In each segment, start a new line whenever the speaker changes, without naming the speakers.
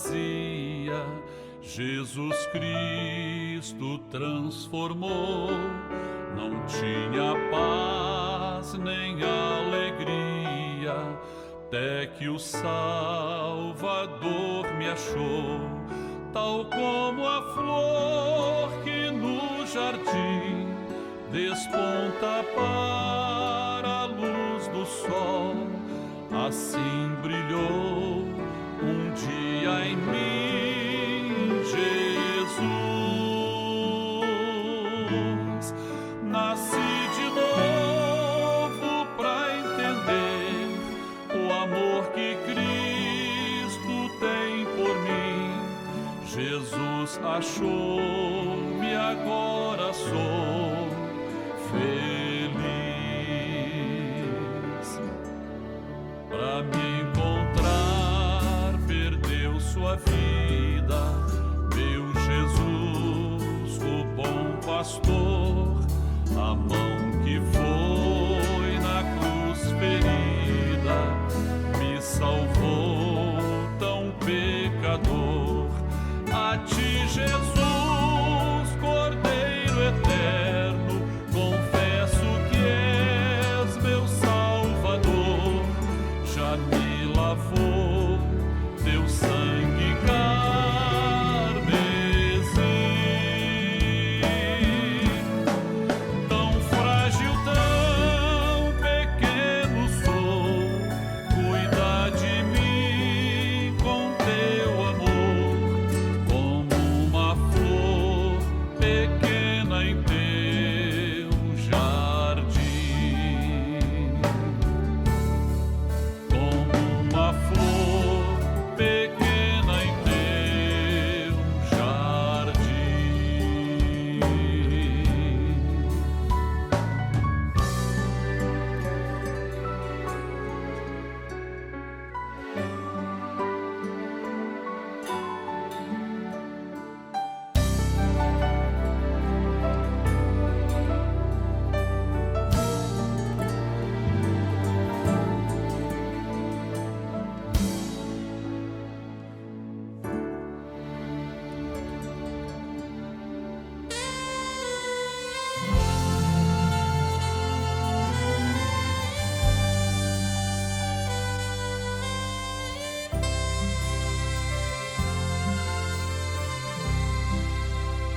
vazia, Jesus Cristo transformou. Não tinha paz nem alegria, até que o Salvador me achou. Tal como a flor que no jardim desponta para a luz do sol, assim brilhou um dia em mim Jesus. Nasci de novo pra entender o amor que Cristo tem por mim. Jesus achou-me, agora sou feliz. Pra me encontrar, perdeu sua vida, meu Jesus, o bom pastor. A mão que foi na cruz ferida me salvou, tão pecador. A ti, Jesus, Cordeiro eterno, confesso que és meu Salvador. Já me lavou teu sangue carmesim. Tão frágil, tão pequeno sou, cuida de mim com teu amor, como uma flor pequena em teu jardim. Como uma flor pequena em teu jardim.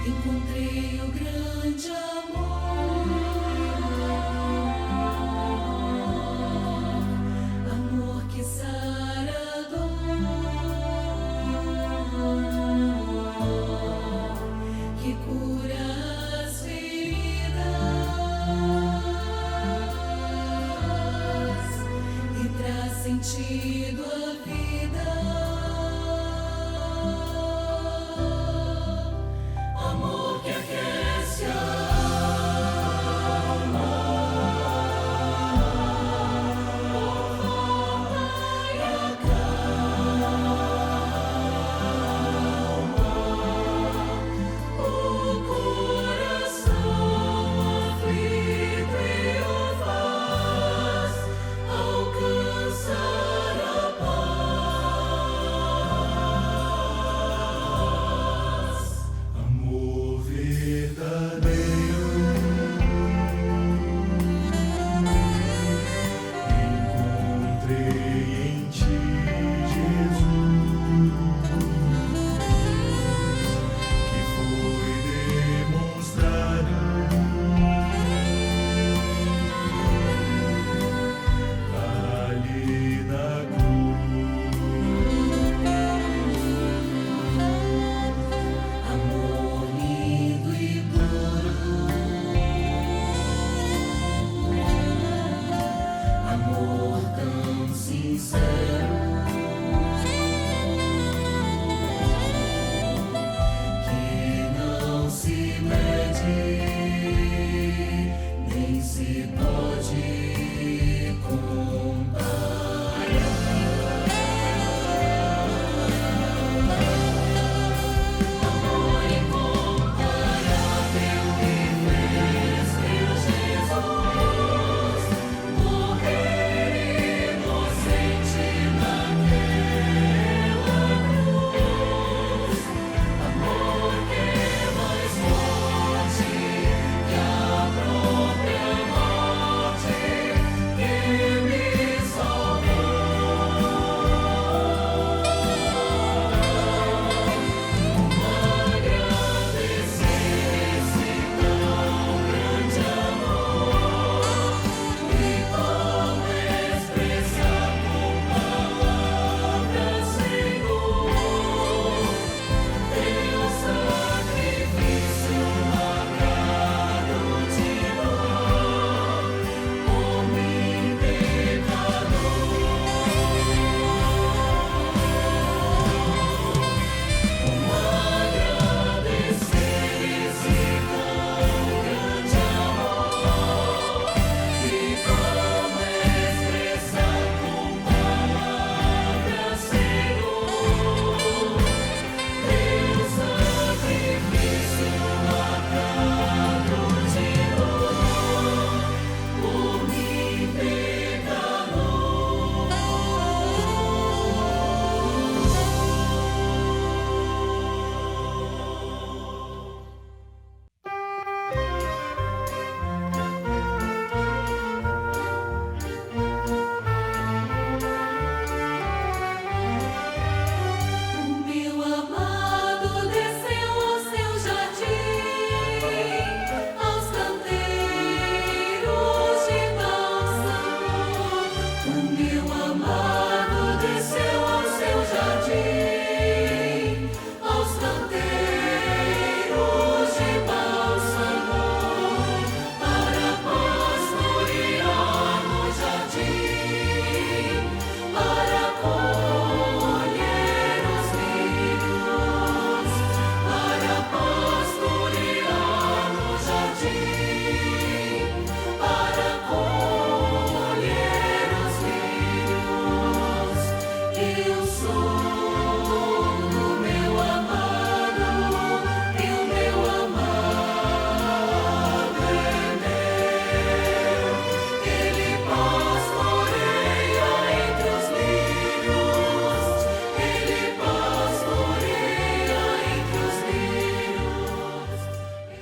Encontrei o grande amor, amor que sara a dor, que cura as feridas e traz sentido à vida. Amor que aquece a alma, conforta e acalma o coração aflito e o faz alcançar a paz.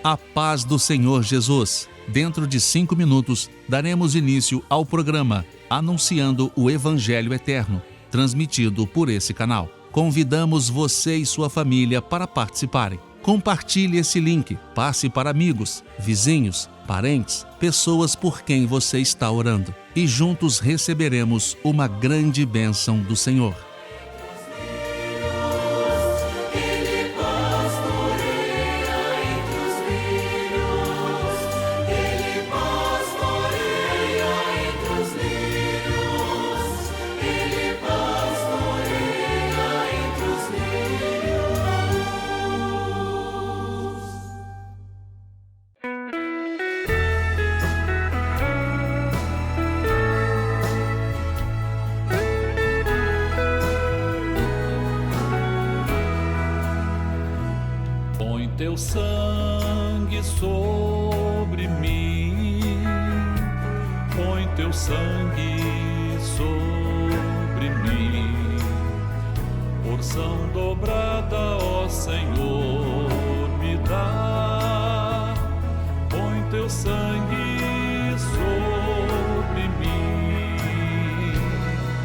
A paz do Senhor Jesus. Dentro de 5 minutos, daremos início ao programa Anunciando o Evangelho Eterno, transmitido por esse canal. Convidamos você e sua família para participarem. Compartilhe esse link, passe para amigos, vizinhos, parentes, pessoas por quem você está orando. E juntos receberemos uma grande bênção do Senhor.
Teu sangue sobre mim, põe teu sangue sobre mim, porção dobrada, ó Senhor, me dá, põe teu sangue sobre mim,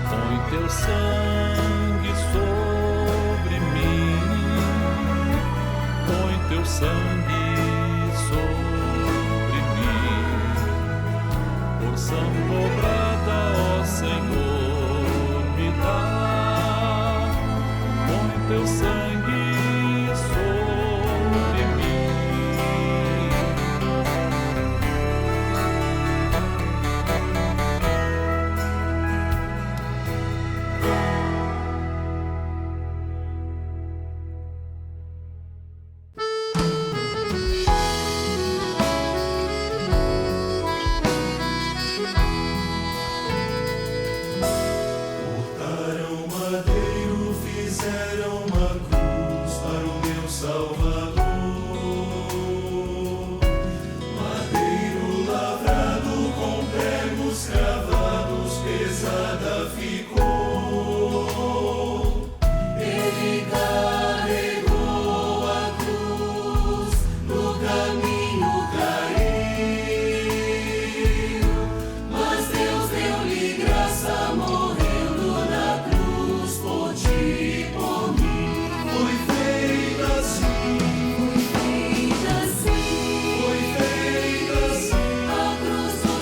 põe teu sangue sobre mim, põe teu sangue sobre mim, porção dobrada, ó Senhor, me dá, põe teu sangue sobre mim.
A cruz do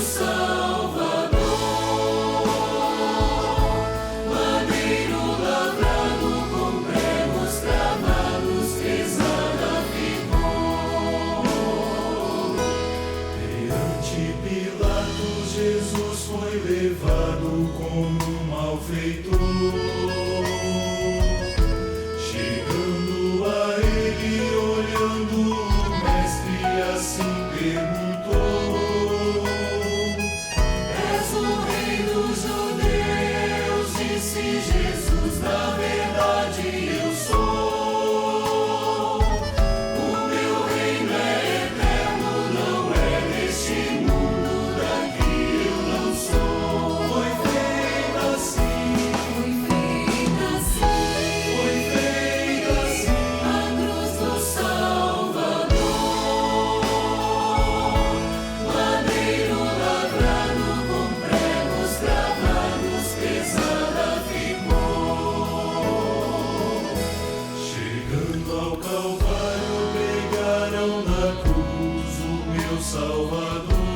Salvador.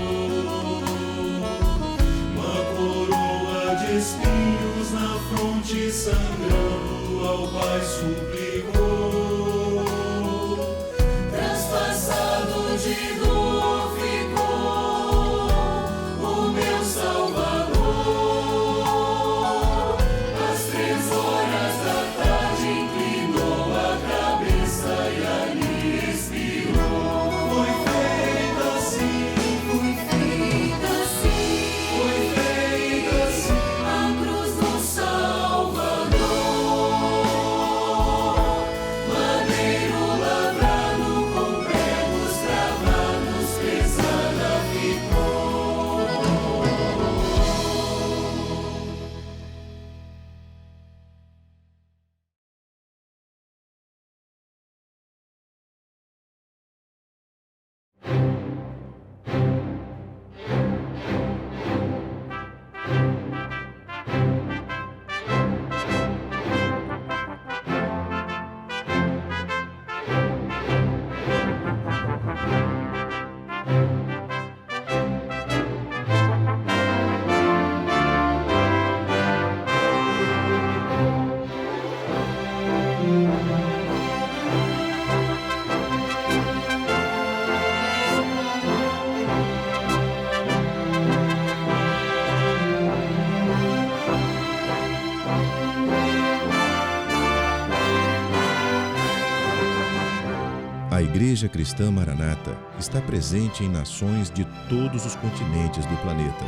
Igreja Cristã Maranata está presente em nações de todos os continentes do planeta.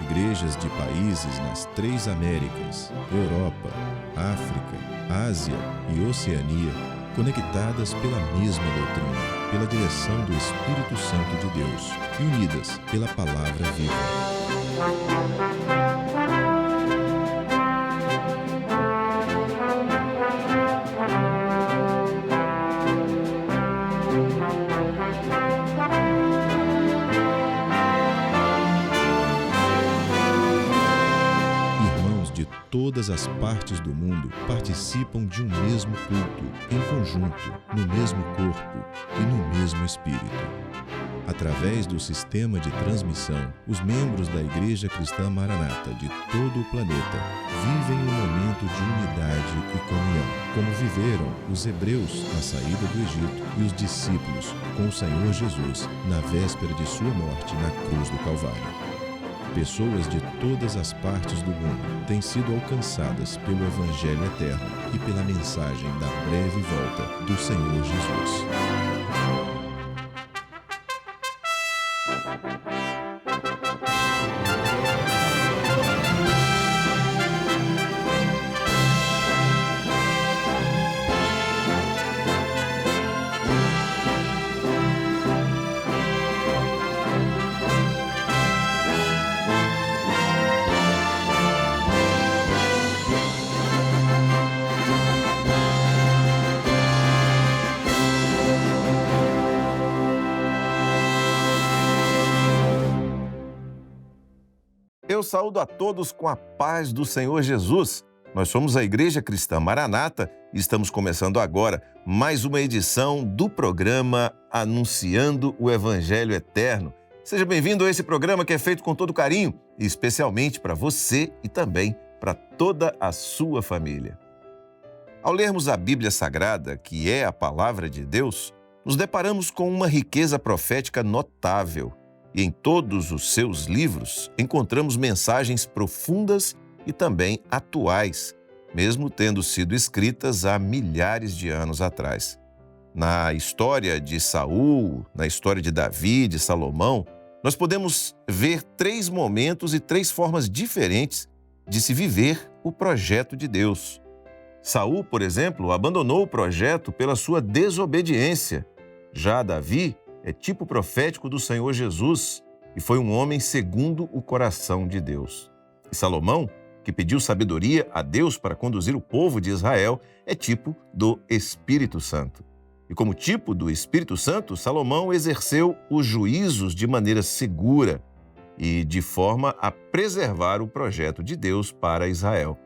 Igrejas de países nas 3 Américas, Europa, África, Ásia e Oceania, conectadas pela mesma doutrina, pela direção do Espírito Santo de Deus e unidas pela Palavra Viva. Todas as partes do mundo participam de um mesmo culto, em conjunto, no mesmo corpo e no mesmo espírito. Através do sistema de transmissão, os membros da Igreja Cristã Maranata de todo o planeta vivem um momento de unidade e comunhão, como viveram os hebreus na saída do Egito e os discípulos com o Senhor Jesus na véspera de sua morte na cruz do Calvário. Pessoas de todas as partes do mundo têm sido alcançadas pelo Evangelho eterno e pela mensagem da breve volta do Senhor Jesus.
Eu saúdo a todos com a paz do Senhor Jesus. Nós somos a Igreja Cristã Maranata e estamos começando agora mais uma edição do programa Anunciando o Evangelho Eterno. Seja bem-vindo a esse programa que é feito com todo carinho, e especialmente para você e também para toda a sua família. Ao lermos a Bíblia Sagrada, que é a Palavra de Deus, nos deparamos com uma riqueza profética notável. E em todos os seus livros encontramos mensagens profundas e também atuais, mesmo tendo sido escritas há milhares de anos atrás. Na história de Saul, na história de Davi, de Salomão, nós podemos ver 3 momentos e 3 formas diferentes de se viver o projeto de Deus. Saul, por exemplo, abandonou o projeto pela sua desobediência. Já Davi é tipo profético do Senhor Jesus e foi um homem segundo o coração de Deus. E Salomão, que pediu sabedoria a Deus para conduzir o povo de Israel, é tipo do Espírito Santo. E como tipo do Espírito Santo, Salomão exerceu os juízos de maneira segura e de forma a preservar o projeto de Deus para Israel.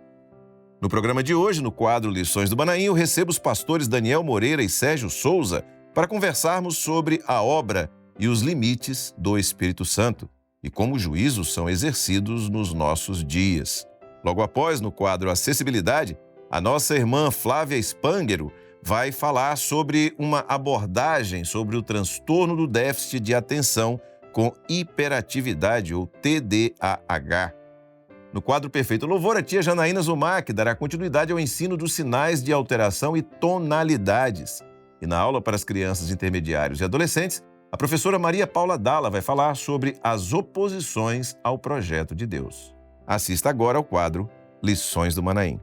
No programa de hoje, no quadro Lições do Manaim, eu recebo os pastores Daniel Moreira e Sérgio Souza para conversarmos sobre a obra e os limites do Espírito Santo e como os juízos são exercidos nos nossos dias. Logo após, no quadro Acessibilidade, a nossa irmã Flávia Spangero vai falar sobre uma abordagem sobre o transtorno do déficit de atenção com hiperatividade, ou TDAH. No quadro Perfeito Louvor, a tia Janaína Zumac dará continuidade ao ensino dos sinais de alteração e tonalidades. E na aula para as crianças intermediários e adolescentes, a professora Maria Paula Dalla vai falar sobre as oposições ao projeto de Deus. Assista agora ao quadro Lições do Manaim.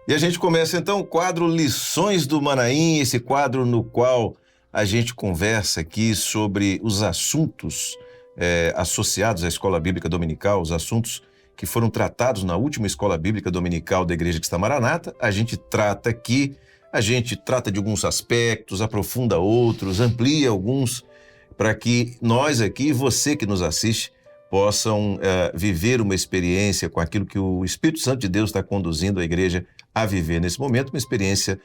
E a gente começa então o quadro Lições do Manaim, esse quadro no qual a gente conversa aqui sobre os assuntos associados à Escola Bíblica Dominical, os assuntos que foram tratados na última Escola Bíblica Dominical da Igreja Cristã Maranata. A gente trata aqui, de alguns aspectos, aprofunda outros, amplia alguns, para que nós aqui, você que nos assiste, possam viver uma experiência com aquilo que o Espírito Santo de Deus está conduzindo a igreja a viver nesse momento, uma experiência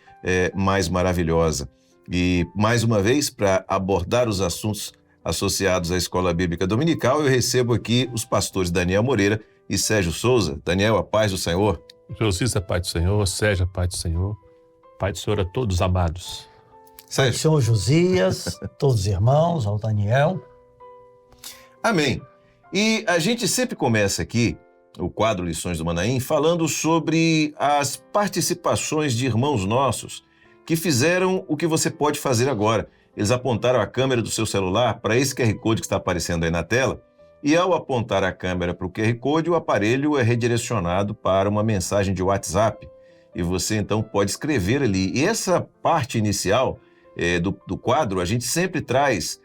mais maravilhosa. E, mais uma vez, para abordar os assuntos associados à Escola Bíblica Dominical, eu recebo aqui os pastores Daniel Moreira e Sérgio Souza. Daniel, a paz do Senhor.
Josias, a paz do Senhor. Sérgio, a paz do Senhor. Pai do Senhor a todos amados.
Sérgio.
Senhor Josias, todos os irmãos, ao Daniel.
Amém. E a gente sempre começa aqui o quadro Lições do Manaim, falando sobre as participações de irmãos nossos que fizeram o que você pode fazer agora. Eles apontaram a câmera do seu celular para esse QR Code que está aparecendo aí na tela, e ao apontar a câmera para o QR Code, o aparelho é redirecionado para uma mensagem de WhatsApp, e você então pode escrever ali. E essa parte inicial do quadro, a gente sempre traz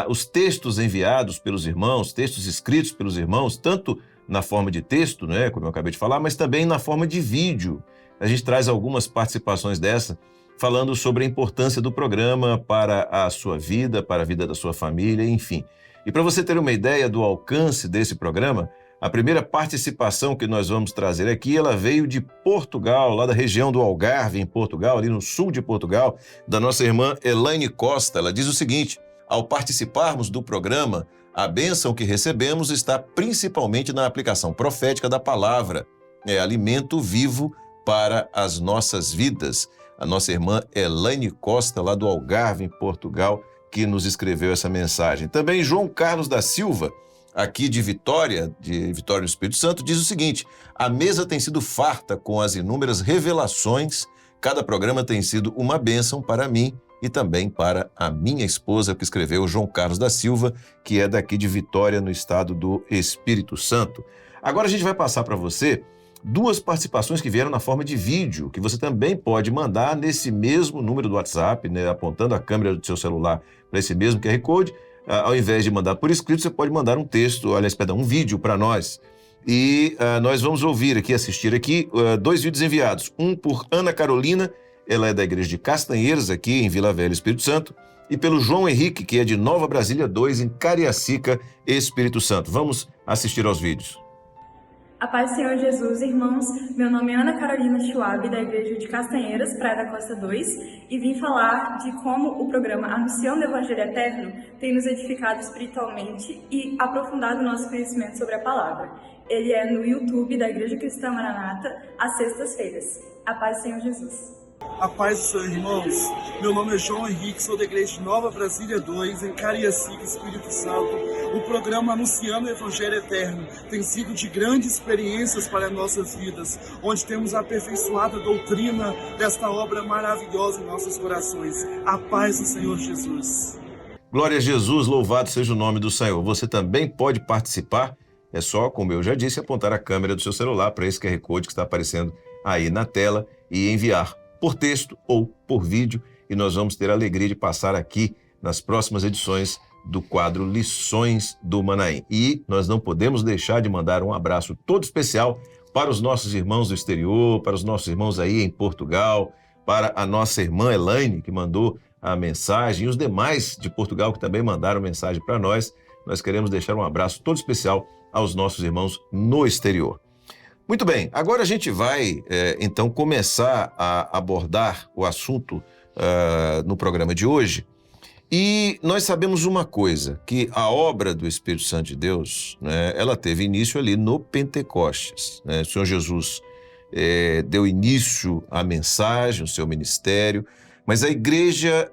os textos enviados pelos irmãos, textos escritos pelos irmãos, tanto na forma de texto, né, como eu acabei de falar, mas também na forma de vídeo. A gente traz algumas participações dessa, falando sobre a importância do programa para a sua vida, para a vida da sua família, enfim. E para você ter uma ideia do alcance desse programa, a primeira participação que nós vamos trazer aqui, ela veio de Portugal, lá da região do Algarve, em Portugal, ali no sul de Portugal, da nossa irmã Elaine Costa. Ela diz o seguinte: ao participarmos do programa, a bênção que recebemos está principalmente na aplicação profética da palavra. É alimento vivo para as nossas vidas. A nossa irmã Elaine Costa, lá do Algarve, em Portugal, que nos escreveu essa mensagem. Também João Carlos da Silva, aqui de Vitória no Espírito Santo, diz o seguinte: a mesa tem sido farta com as inúmeras revelações, cada programa tem sido uma bênção para mim e também para a minha esposa, que escreveu João Carlos da Silva, que é daqui de Vitória, no estado do Espírito Santo. Agora a gente vai passar para você duas participações que vieram na forma de vídeo, que você também pode mandar nesse mesmo número do WhatsApp, né, apontando a câmera do seu celular para esse mesmo QR Code. Ao invés de mandar por escrito, você pode mandar um texto, um vídeo para nós. E nós vamos assistir aqui, dois vídeos enviados. Um por Ana Carolina, ela é da igreja de Castanheiras, aqui em Vila Velha, Espírito Santo, e pelo João Henrique, que é de Nova Brasília 2, em Cariacica, Espírito Santo. Vamos assistir aos vídeos.
A paz do Senhor Jesus, irmãos. Meu nome é Ana Carolina Schwab, da igreja de Castanheiras, Praia da Costa 2, e vim falar de como o programa Anunciando o Evangelho Eterno tem nos edificado espiritualmente e aprofundado nosso conhecimento sobre a palavra. Ele é no YouTube da Igreja Cristã Maranata, às sextas-feiras. A paz do Senhor Jesus.
A paz do Senhor, irmãos. Meu nome é João Henrique, sou da igreja de Nova Brasília 2, em Cariacica, Espírito Santo. O programa Anunciando o Evangelho Eterno tem sido de grandes experiências para nossas vidas, onde temos aperfeiçoado a doutrina desta obra maravilhosa em nossos corações. A paz do Senhor Jesus.
Glória a Jesus, louvado seja o nome do Senhor. Você também pode participar, é só, como eu já disse, apontar a câmera do seu celular para esse QR Code que está aparecendo aí na tela e enviar por texto ou por vídeo, e nós vamos ter a alegria de passar aqui nas próximas edições do quadro Lições do Manaim. E nós não podemos deixar de mandar um abraço todo especial para os nossos irmãos do exterior, para os nossos irmãos aí em Portugal, para a nossa irmã Elaine, que mandou a mensagem, e os demais de Portugal que também mandaram mensagem para nós. Nós queremos deixar um abraço todo especial aos nossos irmãos no exterior. Muito bem, agora a gente vai, então, começar a abordar o assunto no programa de hoje. E nós sabemos uma coisa, que a obra do Espírito Santo de Deus, né, ela teve início ali no Pentecostes. Né? O Senhor Jesus deu início à mensagem, o seu ministério, mas a igreja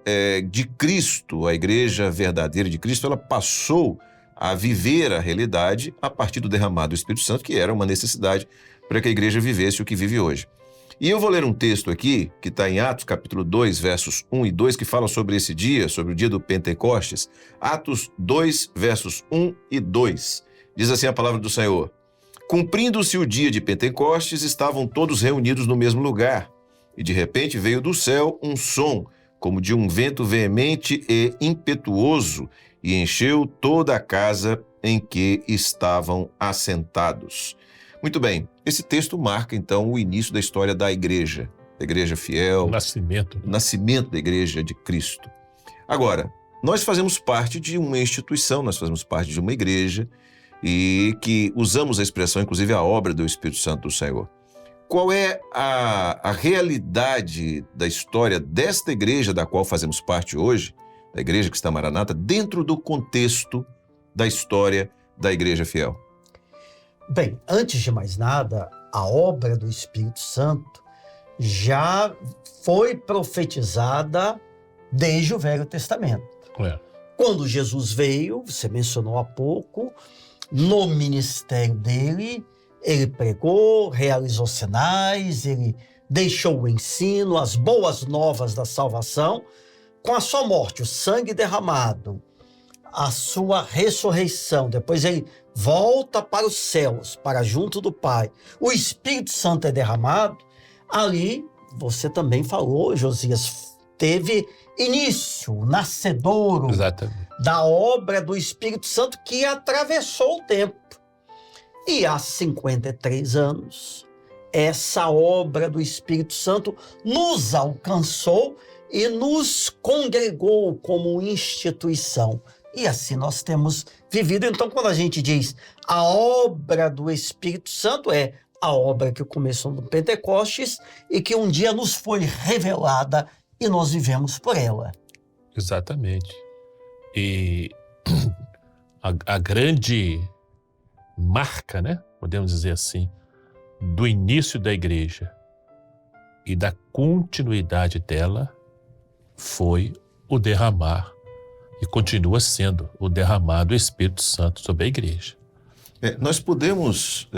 de Cristo, a igreja verdadeira de Cristo, ela passou a viver a realidade a partir do derramado do Espírito Santo, que era uma necessidade para que a igreja vivesse o que vive hoje. E eu vou ler um texto aqui, que está em Atos, capítulo 2, versos 1 e 2, que fala sobre esse dia, sobre o dia do Pentecostes. Atos 2, versos 1 e 2. Diz assim a palavra do Senhor: cumprindo-se o dia de Pentecostes, estavam todos reunidos no mesmo lugar, e de repente veio do céu um som, como de um vento veemente e impetuoso, e encheu toda a casa em que estavam assentados. Muito bem, esse texto marca então o início da história da igreja fiel,
O nascimento.
o nascimento da igreja de Cristo. Agora, nós fazemos parte de uma instituição, nós fazemos parte de uma igreja e que usamos a expressão, inclusive a obra do Espírito Santo do Senhor. Qual é a realidade da história desta igreja da qual fazemos parte hoje, da Igreja Cristã Maranata, dentro do contexto da história da igreja fiel?
Bem, antes de mais nada, a obra do Espírito Santo já foi profetizada desde o Velho Testamento. Quando Jesus veio, você mencionou há pouco, no ministério dele, Ele pregou, realizou sinais, ele deixou o ensino, as boas novas da salvação. Com a sua morte, o sangue derramado, a sua ressurreição, depois ele volta para os céus, para junto do Pai. O Espírito Santo é derramado. Ali, você também falou, Josias, teve início, o nascedouro da obra do Espírito Santo que atravessou o tempo. E há 53 anos, essa obra do Espírito Santo nos alcançou e nos congregou como instituição. E assim nós temos vivido. Então, quando a gente diz a obra do Espírito Santo, é a obra que começou no Pentecostes e que um dia nos foi revelada e nós vivemos por ela.
Exatamente. E a grande marca, né, podemos dizer assim, do início da igreja e da continuidade dela foi o derramar, e continua sendo o derramar do Espírito Santo sobre a igreja.
Nós podemos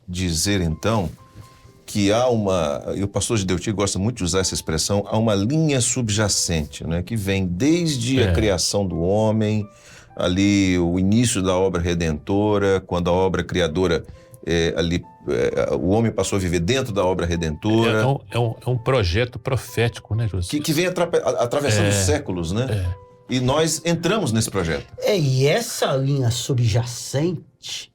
dizer, então, que há e o pastor Gideuti gosta muito de usar essa expressão, há uma linha subjacente, né, que vem desde a criação do homem, ali o início da obra redentora, quando a obra criadora, o homem passou a viver dentro da obra redentora.
É um projeto profético, né, José?
Que vem atravessando os séculos, né? E nós entramos nesse projeto.
E essa linha subjacente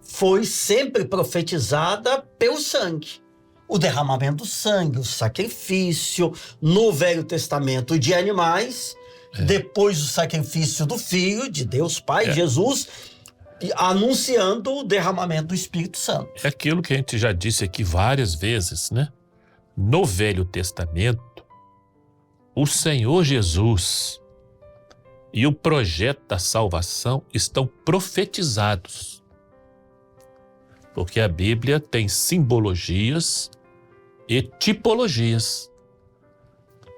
foi sempre profetizada pelo sangue. O derramamento do sangue, o sacrifício, no Velho Testamento de animais, depois o sacrifício do Filho de Deus Pai, Jesus, anunciando o derramamento do Espírito Santo.
É aquilo que a gente já disse aqui várias vezes, né? No Velho Testamento, o Senhor Jesus e o projeto da salvação estão profetizados. Porque a Bíblia tem simbologias e tipologias.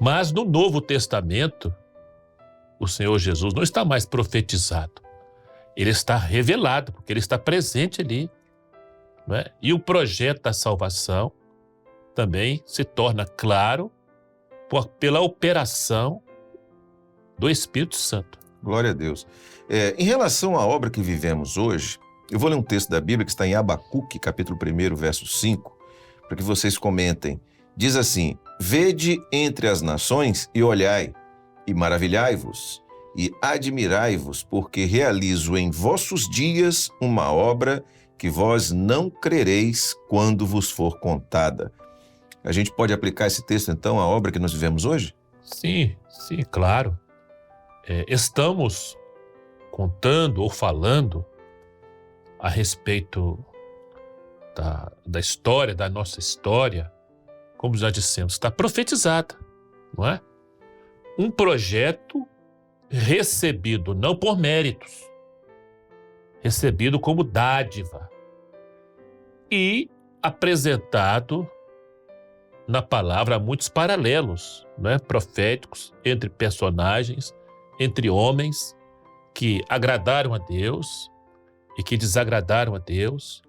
Mas no Novo Testamento, o Senhor Jesus não está mais profetizado. Ele está revelado, porque ele está presente ali. Não é? E o projeto da salvação também se torna claro pela operação do Espírito Santo.
Glória a Deus. Em relação à obra que vivemos hoje, eu vou ler um texto da Bíblia que está em Abacuque, capítulo 1, verso 5, para que vocês comentem. Diz assim: vede entre as nações e olhai, e maravilhai-vos, e admirai-vos, porque realizo em vossos dias uma obra que vós não crereis quando vos for contada. A gente pode aplicar esse texto, então, à obra que nós vivemos hoje?
Sim, claro. Estamos contando ou falando a respeito da história, da nossa história, como já dissemos, está profetizada, não é? Um projeto recebido não por méritos, recebido como dádiva e apresentado na palavra muitos paralelos, né, proféticos entre personagens, entre homens que agradaram a Deus e que desagradaram a Deus,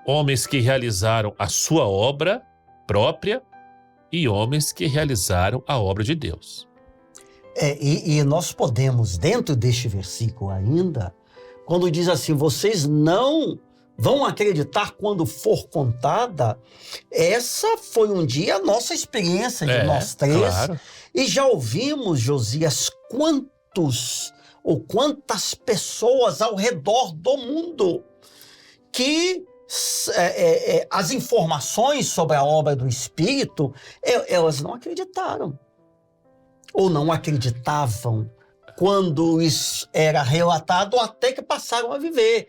homens que realizaram a sua obra própria e homens que realizaram a obra de Deus.
E nós podemos, dentro deste versículo ainda, quando diz assim, vocês não vão acreditar quando for contada, essa foi um dia a nossa experiência de nós três.
Claro.
E já ouvimos, Josias, quantas pessoas ao redor do mundo que as informações sobre a obra do Espírito, elas não acreditaram. Ou não acreditavam quando isso era relatado, até que passaram a viver.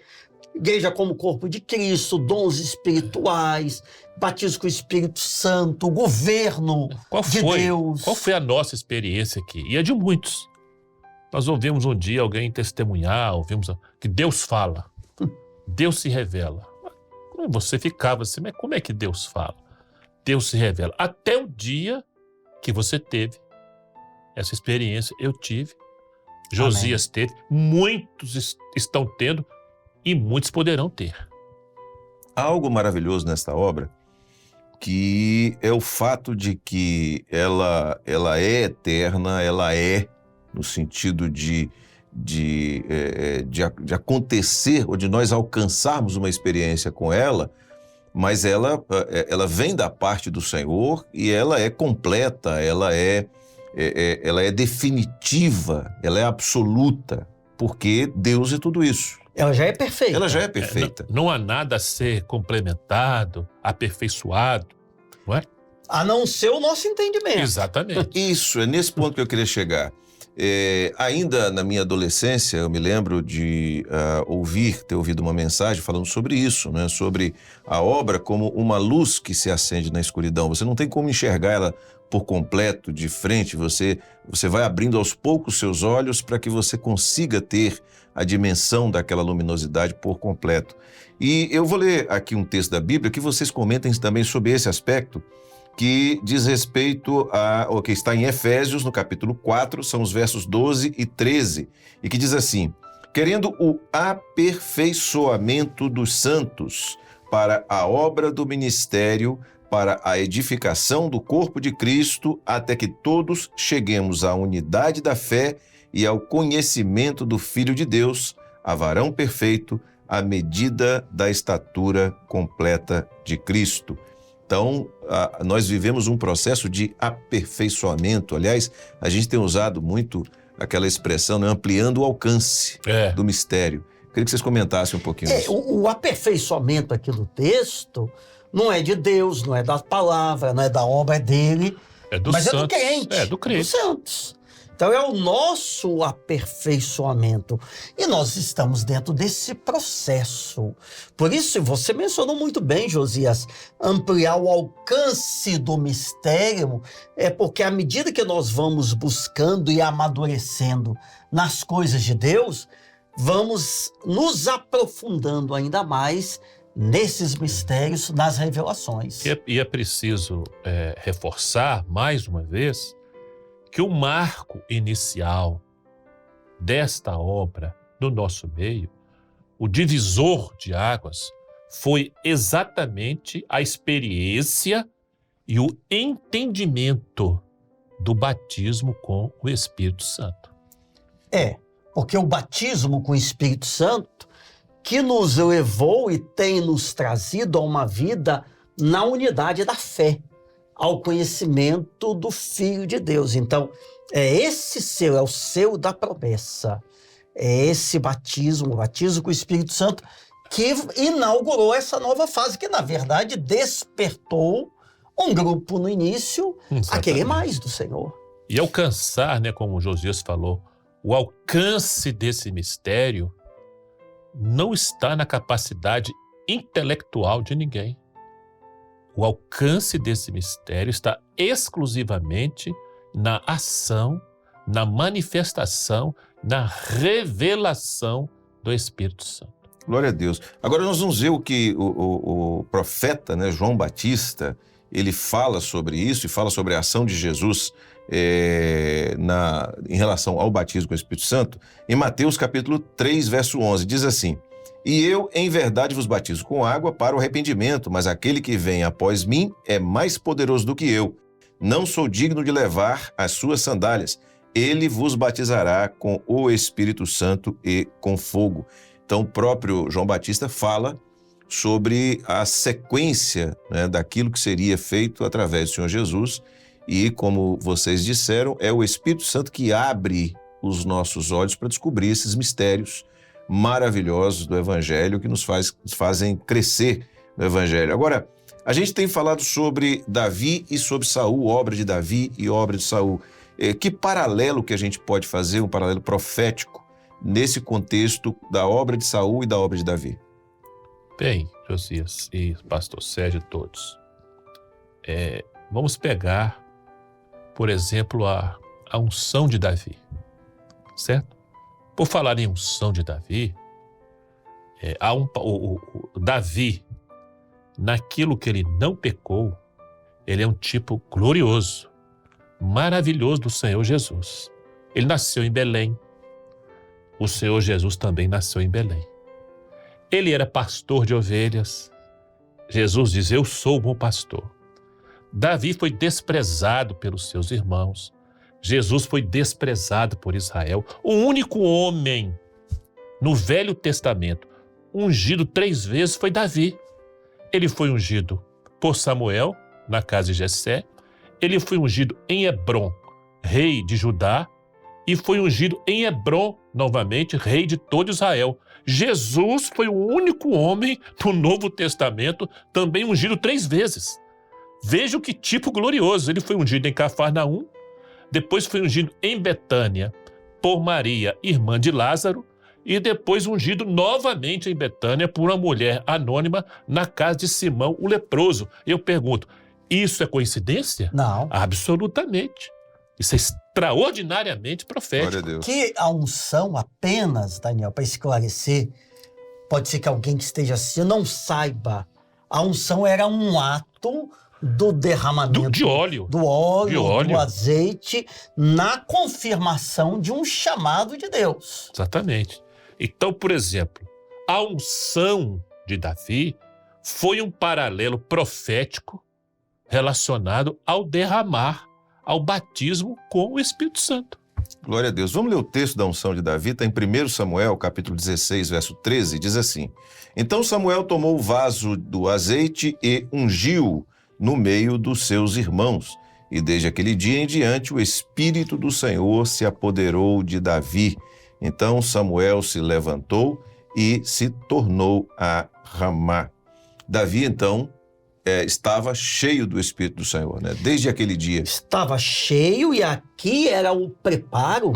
Igreja como corpo de Cristo, dons espirituais, batismo com o Espírito Santo, governo de Deus.
Qual foi a nossa experiência aqui? E é de muitos. Nós ouvimos um dia alguém testemunhar, ouvimos que Deus fala, Deus se revela. Você ficava assim, mas como é que Deus fala? Deus se revela. Até o dia que você teve essa experiência, eu tive, Josias teve, muitos estão tendo e muitos poderão ter.
Há algo maravilhoso nesta obra, que é o fato de que ela é eterna, ela é no sentido de acontecer, ou de nós alcançarmos uma experiência com ela, mas ela vem da parte do Senhor e ela é completa, ela é definitiva, ela é absoluta, porque Deus é tudo isso.
Ela já é perfeita.
Ela já é perfeita.
Não há nada a ser complementado, aperfeiçoado, não é?
A não ser o nosso entendimento.
Exatamente.
Isso, é nesse ponto que eu queria chegar. Ainda na minha adolescência, eu me lembro de ter ouvido uma mensagem falando sobre isso, né? Sobre a obra como uma luz que se acende na escuridão. Você não tem como enxergar ela por completo, de frente. Você vai abrindo aos poucos seus olhos para que você consiga ter a dimensão daquela luminosidade por completo. E eu vou ler aqui um texto da Bíblia que vocês comentem também sobre esse aspecto, que diz respeito ao que está em Efésios, no capítulo 4, são os versos 12 e 13, e que diz assim: querendo o aperfeiçoamento dos santos para a obra do ministério, para a edificação do corpo de Cristo, até que todos cheguemos à unidade da fé e ao conhecimento do Filho de Deus, a varão perfeito, à medida da estatura completa de Cristo. Então, nós vivemos um processo de aperfeiçoamento. Aliás, a gente tem usado muito aquela expressão, né, ampliando o alcance do mistério. Queria que vocês comentassem um pouquinho isso.
O aperfeiçoamento aqui do texto não é de Deus, não é da palavra, não é da obra dele, mas
santos,
é do crente.
É do crente.
Dos santos. Então é o nosso aperfeiçoamento. E nós estamos dentro desse processo. Por isso, você mencionou muito bem, Josias, ampliar o alcance do mistério, porque à medida que nós vamos buscando e amadurecendo nas coisas de Deus, vamos nos aprofundando ainda mais nesses mistérios, nas revelações.
E é preciso reforçar, mais uma vez, que o marco inicial desta obra no nosso meio, o divisor de águas, foi exatamente a experiência e o entendimento do batismo com o Espírito Santo.
Porque o batismo com o Espírito Santo que nos levou e tem nos trazido a uma vida na unidade da fé, ao conhecimento do Filho de Deus. Então, esse selo, é o selo da promessa. É esse batismo, o batismo com o Espírito Santo, que inaugurou essa nova fase, que na verdade despertou um grupo no início a querer mais do Senhor.
E alcançar, né, como o Josias falou, o alcance desse mistério não está na capacidade intelectual de ninguém. O alcance desse mistério está exclusivamente na ação, na manifestação, na revelação do Espírito Santo.
Glória a Deus. Agora nós vamos ver o que o profeta, né, João Batista, ele fala sobre isso e fala sobre a ação de Jesus em relação ao batismo com o Espírito Santo. Em Mateus capítulo 3, verso 11, diz assim: e eu, em verdade, vos batizo com água para o arrependimento, mas aquele que vem após mim é mais poderoso do que eu. Não sou digno de levar as suas sandálias. Ele vos batizará com o Espírito Santo e com fogo. Então, o próprio João Batista fala sobre a sequência, né, daquilo que seria feito através do Senhor Jesus. E, como vocês disseram, é o Espírito Santo que abre os nossos olhos para descobrir esses mistérios maravilhosos do Evangelho que nos fazem crescer no Evangelho. Agora, a gente tem falado sobre Davi e sobre Saul, obra de Davi e obra de Saul. Que paralelo que a gente pode fazer, um paralelo profético, nesse contexto da obra de Saul e da obra de Davi?
Bem, Josias e pastor Sérgio, todos. Vamos pegar, por exemplo, a unção de Davi, certo? Por falar em unção de Davi, Davi, naquilo que ele não pecou, ele é um tipo glorioso, maravilhoso do Senhor Jesus. Ele nasceu em Belém. O Senhor Jesus também nasceu em Belém. Ele era pastor de ovelhas, Jesus diz: eu sou o bom pastor. Davi foi desprezado pelos seus irmãos. Jesus foi desprezado por Israel. O único homem no Velho Testamento ungido 3 vezes foi Davi. Ele foi ungido por Samuel, na casa de Jessé. Ele foi ungido em Hebrom, rei de Judá. E foi ungido em Hebrom, novamente, rei de todo Israel. Jesus foi o único homem no Novo Testamento também ungido 3 vezes. Veja que tipo glorioso. Ele foi ungido em Cafarnaum, depois foi ungido em Betânia por Maria, irmã de Lázaro, e depois ungido novamente em Betânia por uma mulher anônima na casa de Simão, o leproso. Eu pergunto, isso é coincidência?
Não.
Absolutamente. Isso é extraordinariamente profético.
Glória a Deus.
Que a unção apenas, Daniel, para esclarecer, pode ser que alguém que esteja assistindo não saiba. A unção era um ato do derramamento
de óleo.
Do azeite, na confirmação de um chamado de Deus.
Exatamente. Então, por exemplo, a unção de Davi foi um paralelo profético relacionado ao derramar, ao batismo com o Espírito Santo.
Glória a Deus. Vamos ler o texto da unção de Davi, está em 1 Samuel, capítulo 16, verso 13, diz assim: Então Samuel tomou o vaso do azeite e ungiu no meio dos seus irmãos. E desde aquele dia em diante o Espírito do Senhor se apoderou de Davi. Então Samuel se levantou e se tornou a Ramá. Davi, então, estava cheio do Espírito do Senhor, né? Desde aquele dia.
Estava cheio, e aqui era o preparo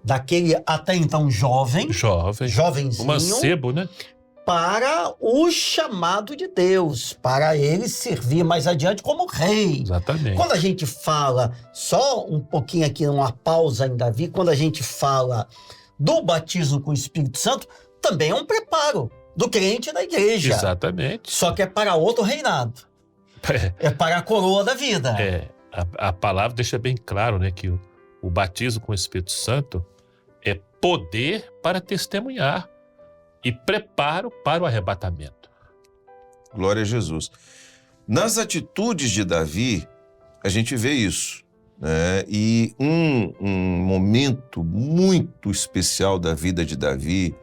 daquele até então jovenzinho,
um mancebo, né?
Para o chamado de Deus, para ele servir mais adiante como rei.
Exatamente.
Quando a gente fala, só um pouquinho aqui, uma pausa em Davi, quando a gente fala do batismo com o Espírito Santo, também é um preparo do crente da igreja.
Exatamente.
Só que é para outro reinado. É para a coroa da vida.
A palavra deixa bem claro, né, que o batismo com o Espírito Santo é poder para testemunhar e preparo para o arrebatamento.
Glória a Jesus. Nas atitudes de Davi, a gente vê isso, né? E um momento muito especial da vida de Davi,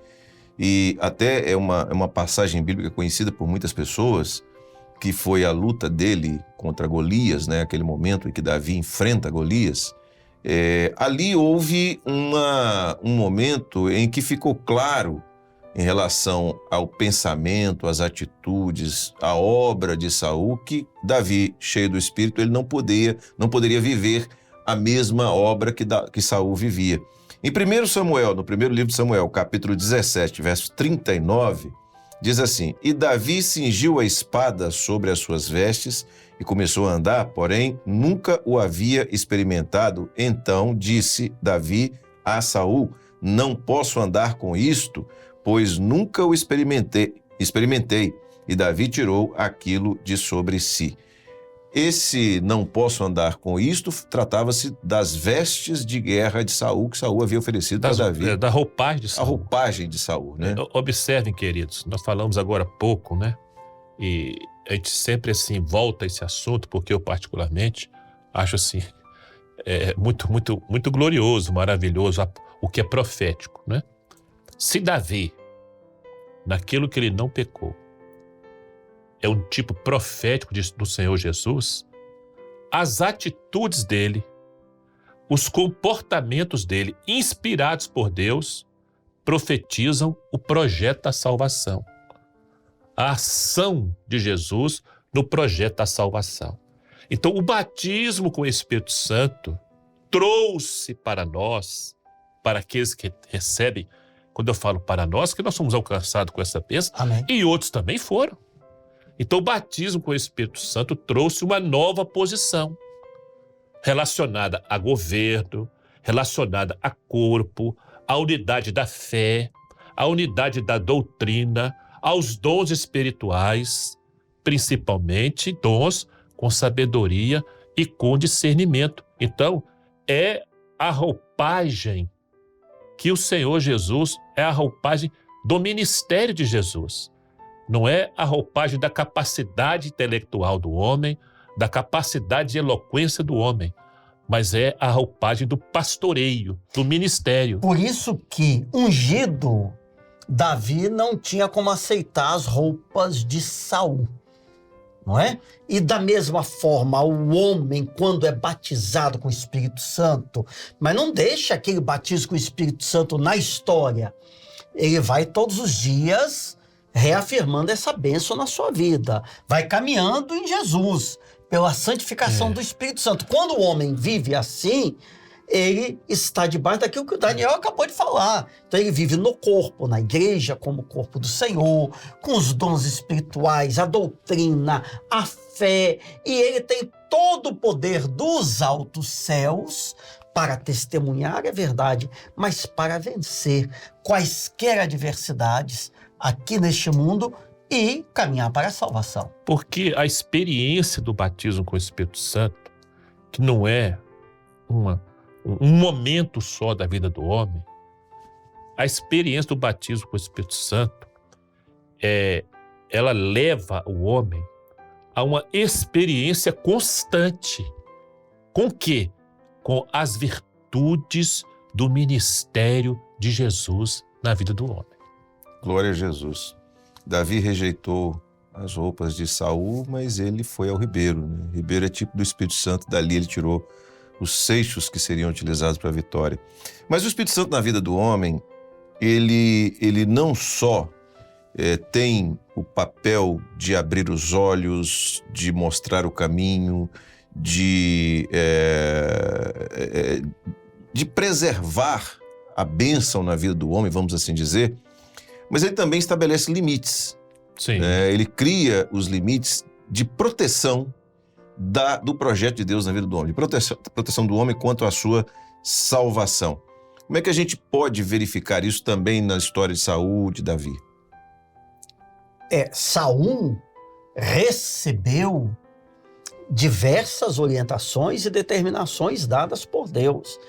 e até é uma passagem bíblica conhecida por muitas pessoas, que foi a luta dele contra Golias, né? Aquele momento em que Davi enfrenta Golias. Ali houve um momento em que ficou claro em relação ao pensamento, às atitudes, à obra de Saul, que Davi, cheio do Espírito, ele não poderia viver a mesma obra que Saul vivia. Em 1 Samuel, no primeiro livro de Samuel, capítulo 17, verso 39, diz assim: E Davi cingiu a espada sobre as suas vestes e começou a andar, porém nunca o havia experimentado. Então disse Davi a Saul: Não posso andar com isto, pois nunca o experimentei. E Davi tirou aquilo de sobre si. Esse não posso andar com isto tratava-se das vestes de guerra de Saul, que Saul havia oferecido para Davi.
Da roupagem de Saul.
A roupagem de Saul, né?
Observem, queridos, nós falamos agora há pouco, né? E a gente sempre assim volta a esse assunto, porque eu particularmente acho assim, muito glorioso, maravilhoso, o que é profético, né? Se Davi, naquilo que ele não pecou, é um tipo profético do Senhor Jesus, as atitudes dele, os comportamentos dele, inspirados por Deus, profetizam o projeto da salvação. A ação de Jesus no projeto da salvação. Então, o batismo com o Espírito Santo trouxe para nós, para aqueles que recebem, quando eu falo para nós, que nós somos alcançados com essa bênção,
Amém.
E outros também foram. Então, o batismo com o Espírito Santo trouxe uma nova posição relacionada a governo, relacionada a corpo, à unidade da fé, à unidade da doutrina, aos dons espirituais, principalmente dons com sabedoria e com discernimento. Então, é a roupagem que o Senhor Jesus, é a roupagem do ministério de Jesus. Não é a roupagem da capacidade intelectual do homem, da capacidade de eloquência do homem, mas é a roupagem do pastoreio, do ministério.
Por isso que, ungido, Davi não tinha como aceitar as roupas de Saul, não é? E da mesma forma, o homem, quando é batizado com o Espírito Santo, mas não deixa aquele batismo com o Espírito Santo na história, ele vai todos os dias reafirmando essa bênção na sua vida, vai caminhando em Jesus, pela santificação do Espírito Santo. Quando o homem vive assim, ele está debaixo daquilo que o Daniel acabou de falar. Então ele vive no corpo, na igreja, como corpo do Senhor, com os dons espirituais, a doutrina, a fé, e ele tem todo o poder dos altos céus para testemunhar a verdade, mas para vencer quaisquer adversidades aqui neste mundo e caminhar para a salvação.
Porque a experiência do batismo com o Espírito Santo, que não é um momento só da vida do homem, a experiência do batismo com o Espírito Santo, ela leva o homem a uma experiência constante. Com o quê? Com as virtudes do ministério de Jesus na vida do homem.
Glória a Jesus. Davi rejeitou as roupas de Saul, mas ele foi ao ribeiro. Né? O ribeiro é tipo do Espírito Santo, dali ele tirou os seixos que seriam utilizados para a vitória. Mas o Espírito Santo na vida do homem, ele não só tem o papel de abrir os olhos, de mostrar o caminho, de preservar a bênção na vida do homem, vamos assim dizer, mas ele também estabelece limites.
Sim.
Ele cria os limites de proteção do projeto de Deus na vida do homem, de proteção do homem quanto à sua salvação. Como é que a gente pode verificar isso também na história de Saul, de Davi?
Saul recebeu diversas orientações e determinações dadas por Deus.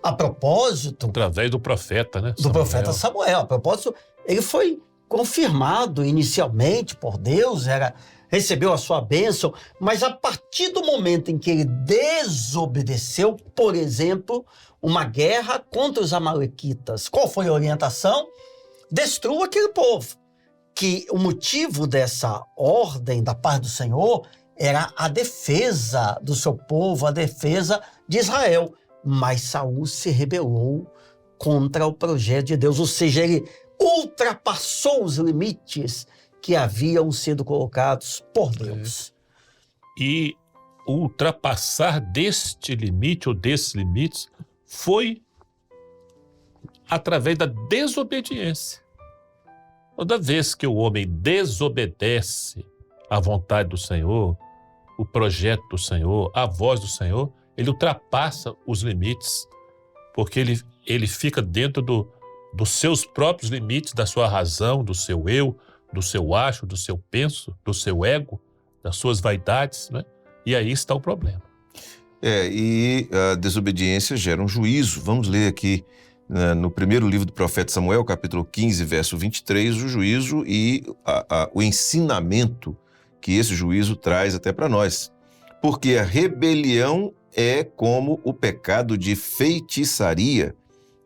A propósito...
Através do profeta, né?
Do profeta Samuel. A propósito, ele foi confirmado inicialmente por Deus, recebeu a sua bênção, mas a partir do momento em que ele desobedeceu, por exemplo, uma guerra contra os amalequitas, qual foi a orientação? Destrua aquele povo. Que o motivo dessa ordem da parte do Senhor era a defesa do seu povo, a defesa de Israel. Mas Saul se rebelou contra o projeto de Deus, ou seja, ele ultrapassou os limites que haviam sido colocados por Deus.
E o ultrapassar deste limite ou desses limites foi através da desobediência. Toda vez que o homem desobedece à vontade do Senhor, o projeto do Senhor, a voz do Senhor, ele ultrapassa os limites, porque ele fica dentro dos seus próprios limites, da sua razão, do seu eu, do seu acho, do seu penso, do seu ego, das suas vaidades, né? E aí está o problema.
E a desobediência gera um juízo. Vamos ler aqui no primeiro livro do profeta Samuel, capítulo 15, verso 23, o juízo e o ensinamento que esse juízo traz até para nós. Porque a rebelião é como o pecado de feitiçaria,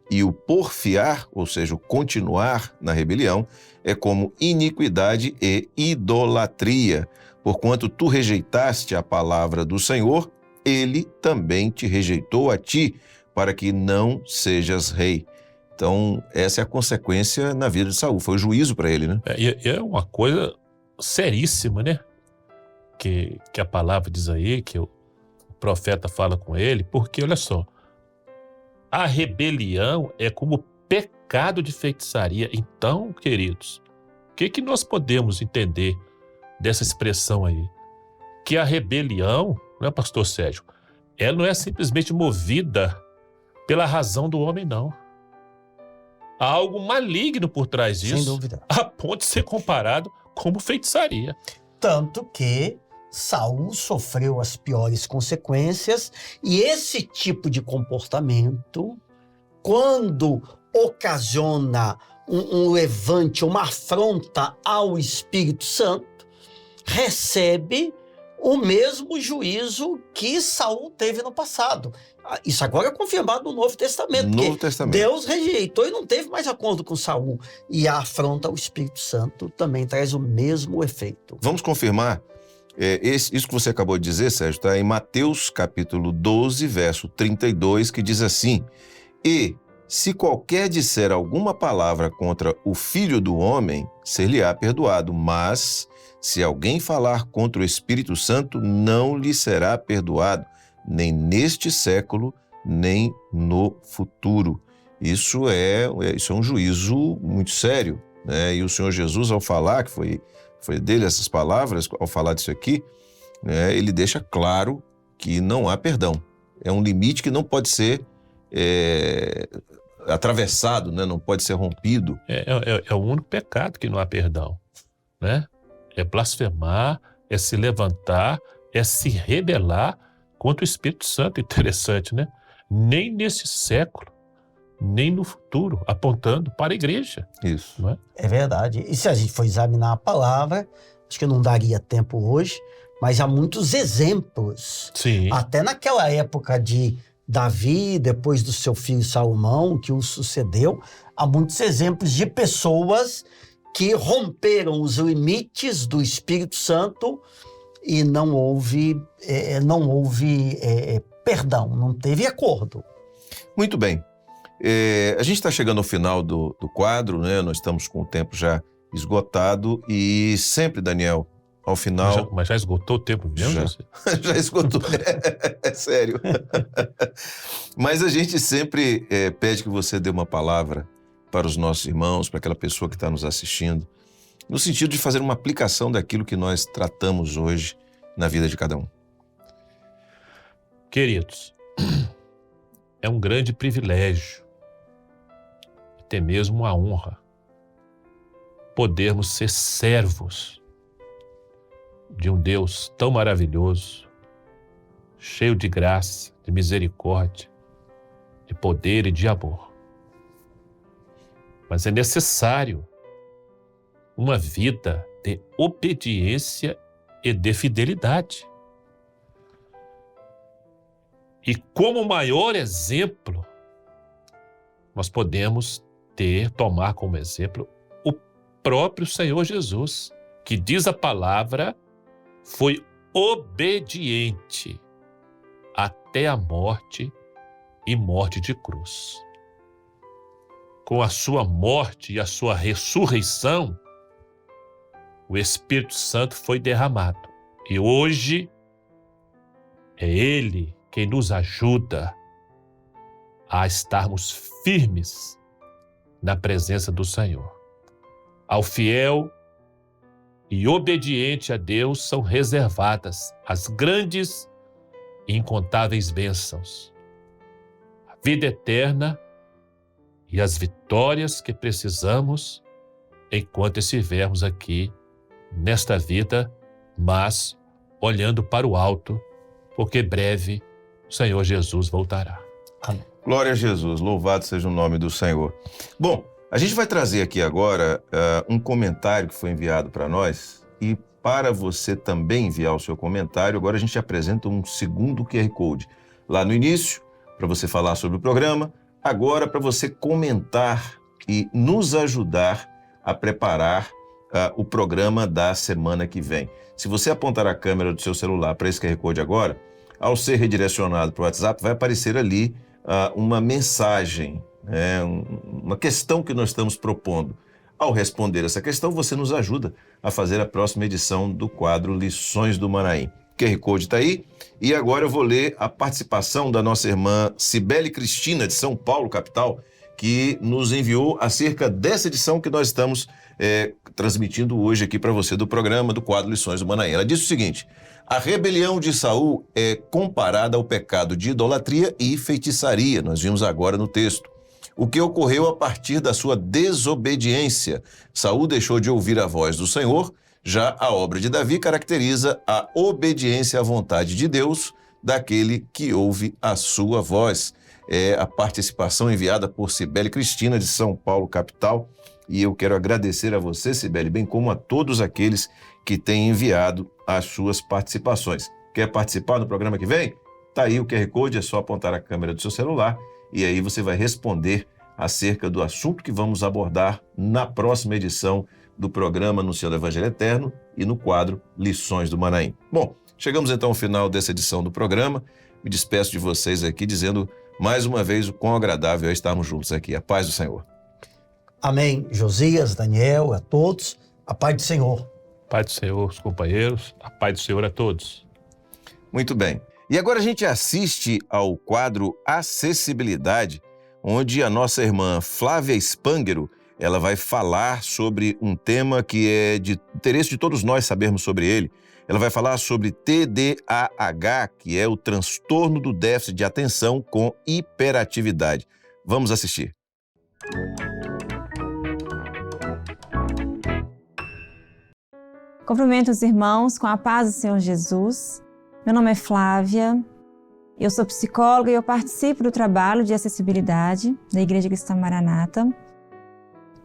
e o porfiar, ou seja, o continuar na rebelião, é como iniquidade e idolatria. Porquanto tu rejeitaste a palavra do Senhor, ele também te rejeitou a ti, para que não sejas rei. Então, essa é a consequência na vida de Saul. Foi o juízo para ele, né?
É uma coisa seríssima, né? Que a palavra diz aí, que o profeta fala com ele, porque, olha só, a rebelião é como pecado de feitiçaria. Então, queridos, o que nós podemos entender dessa expressão aí? Que a rebelião, não é, pastor Sérgio? Ela não é simplesmente movida pela razão do homem, não. Há algo maligno por trás disso.
Sem dúvida.
A ponto de ser comparado como feitiçaria.
Tanto que Saul sofreu as piores consequências, e esse tipo de comportamento, quando ocasiona um levante, uma afronta ao Espírito Santo, recebe o mesmo juízo que Saul teve no passado. Isso agora é confirmado no Novo Testamento.
Novo Testamento.
Deus rejeitou e não teve mais acordo com Saul. E a afronta ao Espírito Santo também traz o mesmo efeito.
Vamos confirmar. Isso que você acabou de dizer, Sérgio, está em Mateus capítulo 12, verso 32, que diz assim: E se qualquer disser alguma palavra contra o Filho do Homem, ser-lhe-á perdoado, mas se alguém falar contra o Espírito Santo, não lhe será perdoado, nem neste século, nem no futuro. Isso é um juízo muito sério, né? E o Senhor Jesus, ao falar, que foi dele essas palavras, ao falar disso aqui, né, ele deixa claro que não há perdão. É um limite que não pode ser atravessado, né? Não pode ser rompido.
É o único pecado que não há perdão, né? É blasfemar, é se levantar, é se rebelar contra o Espírito Santo. Interessante, né? Nem nesse século, nem no futuro, apontando para a igreja.
Isso.
Não é?
É verdade. E se a gente for examinar a palavra, acho que não daria tempo hoje, mas há muitos exemplos.
Sim.
Até naquela época de Davi, depois do seu filho Salomão, que o sucedeu, há muitos exemplos de pessoas que romperam os limites do Espírito Santo e não houve perdão, não teve acordo.
Muito bem. A gente está chegando ao final do quadro, né? Nós estamos com o tempo já esgotado e sempre, Daniel, ao final...
Mas já esgotou o tempo mesmo?
Já esgotou, é sério. Mas a gente sempre pede que você dê uma palavra para os nossos irmãos, para aquela pessoa que está nos assistindo, no sentido de fazer uma aplicação daquilo que nós tratamos hoje na vida de cada um.
Queridos, é um grande privilégio, até mesmo uma honra, podermos ser servos de um Deus tão maravilhoso, cheio de graça, de misericórdia, de poder e de amor. Mas é necessário uma vida de obediência e de fidelidade. E como maior exemplo, nós podemos tomar como exemplo o próprio Senhor Jesus, que diz a palavra, foi obediente até a morte e morte de cruz. Com a sua morte e a sua ressurreição, o Espírito Santo foi derramado. E hoje é Ele quem nos ajuda a estarmos firmes na presença do Senhor. Ao fiel e obediente a Deus são reservadas as grandes e incontáveis bênçãos, a vida eterna e as vitórias que precisamos enquanto estivermos aqui nesta vida, mas olhando para o alto, porque breve o Senhor Jesus voltará.
Amém.
Glória a Jesus, louvado seja o nome do Senhor. Bom, a gente vai trazer aqui agora um comentário que foi enviado para nós, e para você também enviar o seu comentário, agora a gente apresenta um segundo QR Code. Lá no início, para você falar sobre o programa, agora para você comentar e nos ajudar a preparar o programa da semana que vem. Se você apontar a câmera do seu celular para esse QR Code agora, ao ser redirecionado para o WhatsApp, vai aparecer ali uma mensagem, uma questão que nós estamos propondo. Ao responder essa questão, você nos ajuda a fazer a próxima edição do quadro Lições do Manaim. O QR Code está aí, e agora eu vou ler a participação da nossa irmã Cibele Cristina, de São Paulo, capital, que nos enviou acerca dessa edição que nós estamos transmitindo hoje aqui para você do programa, do quadro Lições do Manaim. Ela disse o seguinte: a rebelião de Saul é comparada ao pecado de idolatria e feitiçaria, nós vimos agora no texto. O que ocorreu a partir da sua desobediência? Saul deixou de ouvir a voz do Senhor, já a obra de Davi caracteriza a obediência à vontade de Deus daquele que ouve a sua voz. É a participação enviada por Cibele Cristina, de São Paulo, capital. E eu quero agradecer a você, Cibele, bem como a todos aqueles que têm enviado as suas participações. Quer participar do programa que vem? Tá aí o QR Code, é só apontar a câmera do seu celular e aí você vai responder acerca do assunto que vamos abordar na próxima edição do programa Anunciando o Evangelho Eterno e no quadro Lições do Manaim. Bom, chegamos então ao final dessa edição do programa. Me despeço de vocês aqui dizendo mais uma vez o quão agradável é estarmos juntos aqui. A paz do Senhor.
Amém. Josias, Daniel, a todos, a paz do Senhor.
Paz do Senhor, os companheiros, a paz do Senhor a todos.
Muito bem. E agora a gente assiste ao quadro Acessibilidade, onde a nossa irmã Flávia Spangero, ela vai falar sobre um tema que é de interesse de todos nós sabermos sobre ele. Ela vai falar sobre TDAH, que é o transtorno do déficit de atenção com hiperatividade. Vamos assistir.
Cumprimento os irmãos com a paz do Senhor Jesus. Meu nome é Flávia, eu sou psicóloga e eu participo do trabalho de acessibilidade da Igreja Cristã Maranata.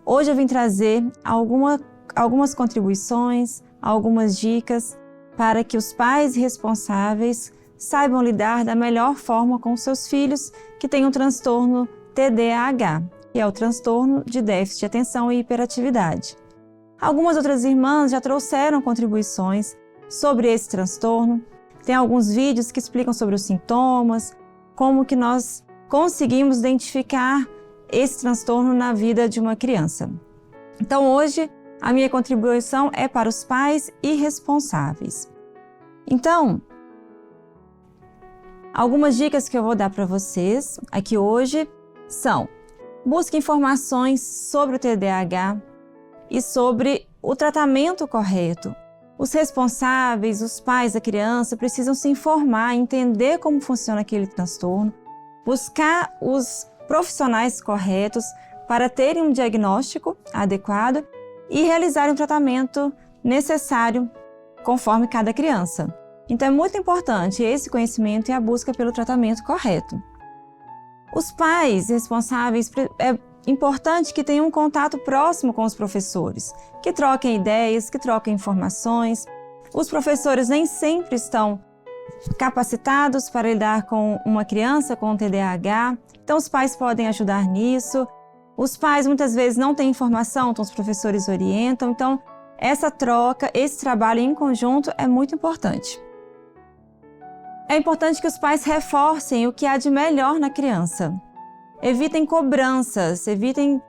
Hoje eu vim trazer algumas contribuições, algumas dicas para que os pais responsáveis saibam lidar da melhor forma com seus filhos que têm um transtorno TDAH, que é o transtorno de déficit de atenção e hiperatividade. Algumas outras irmãs já trouxeram contribuições sobre esse transtorno. Tem alguns vídeos que explicam sobre os sintomas, como que nós conseguimos identificar esse transtorno na vida de uma criança. Então hoje a minha contribuição é para os pais irresponsáveis. Então, algumas dicas que eu vou dar para vocês aqui hoje são: busque informações sobre o TDAH e sobre o tratamento correto. Os responsáveis, os pais da criança precisam se informar, entender como funciona aquele transtorno, buscar os profissionais corretos para terem um diagnóstico adequado e realizarem o tratamento necessário conforme cada criança. Então é muito importante esse conhecimento e a busca pelo tratamento correto. Os pais responsáveis, é importante que tenham um contato próximo com os professores, que troquem ideias, que troquem informações. Os professores nem sempre estão capacitados para lidar com uma criança com TDAH, então os pais podem ajudar nisso. Os pais muitas vezes não têm informação, então os professores orientam. Então essa troca, esse trabalho em conjunto é muito importante. É importante que os pais reforcem o que há de melhor na criança. Evitem cobranças, evitem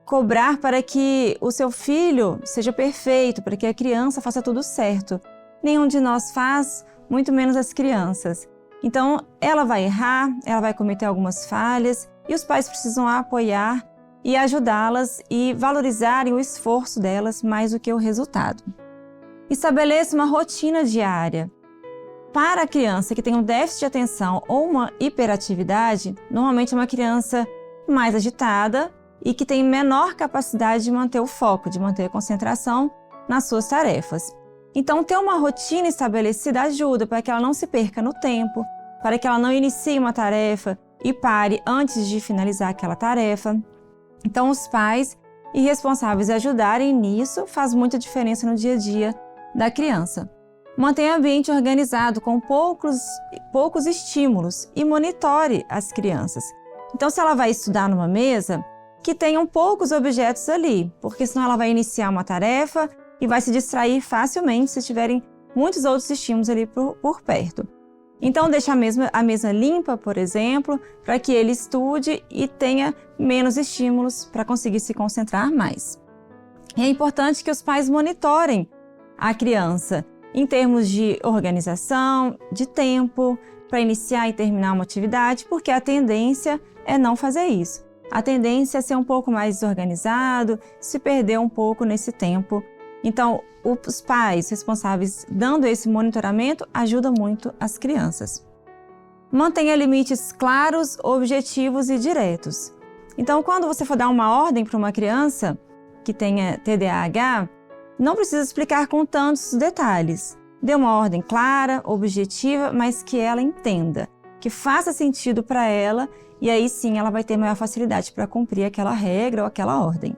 cobrar para que o seu filho seja perfeito, para que a criança faça tudo certo. Nenhum de nós faz, muito menos as crianças. Então, ela vai errar, ela vai cometer algumas falhas e os pais precisam apoiar e ajudá-las e valorizarem o esforço delas mais do que o resultado. Estabeleça uma rotina diária. Para a criança que tem um déficit de atenção ou uma hiperatividade, normalmente é uma criança mais agitada e que tem menor capacidade de manter o foco, de manter a concentração nas suas tarefas. Então, ter uma rotina estabelecida ajuda para que ela não se perca no tempo, para que ela não inicie uma tarefa e pare antes de finalizar aquela tarefa. Então, os pais e responsáveis ajudarem nisso faz muita diferença no dia a dia da criança. Mantenha o ambiente organizado com poucos estímulos e monitore as crianças. Então, se ela vai estudar numa mesa, que tenham poucos objetos ali, porque senão ela vai iniciar uma tarefa e vai se distrair facilmente se tiverem muitos outros estímulos ali por perto. Então, deixe a mesa limpa, por exemplo, para que ele estude e tenha menos estímulos para conseguir se concentrar mais. E é importante que os pais monitorem a criança em termos de organização, de tempo, para iniciar e terminar uma atividade, porque a tendência é não fazer isso. A tendência é ser um pouco mais desorganizado, se perder um pouco nesse tempo. Então, os pais responsáveis dando esse monitoramento ajuda muito as crianças. Mantenha limites claros, objetivos e diretos. Então, quando você for dar uma ordem para uma criança que tenha TDAH, não precisa explicar com tantos detalhes. Dê uma ordem clara, objetiva, mas que ela entenda, que faça sentido para ela e aí sim ela vai ter maior facilidade para cumprir aquela regra ou aquela ordem.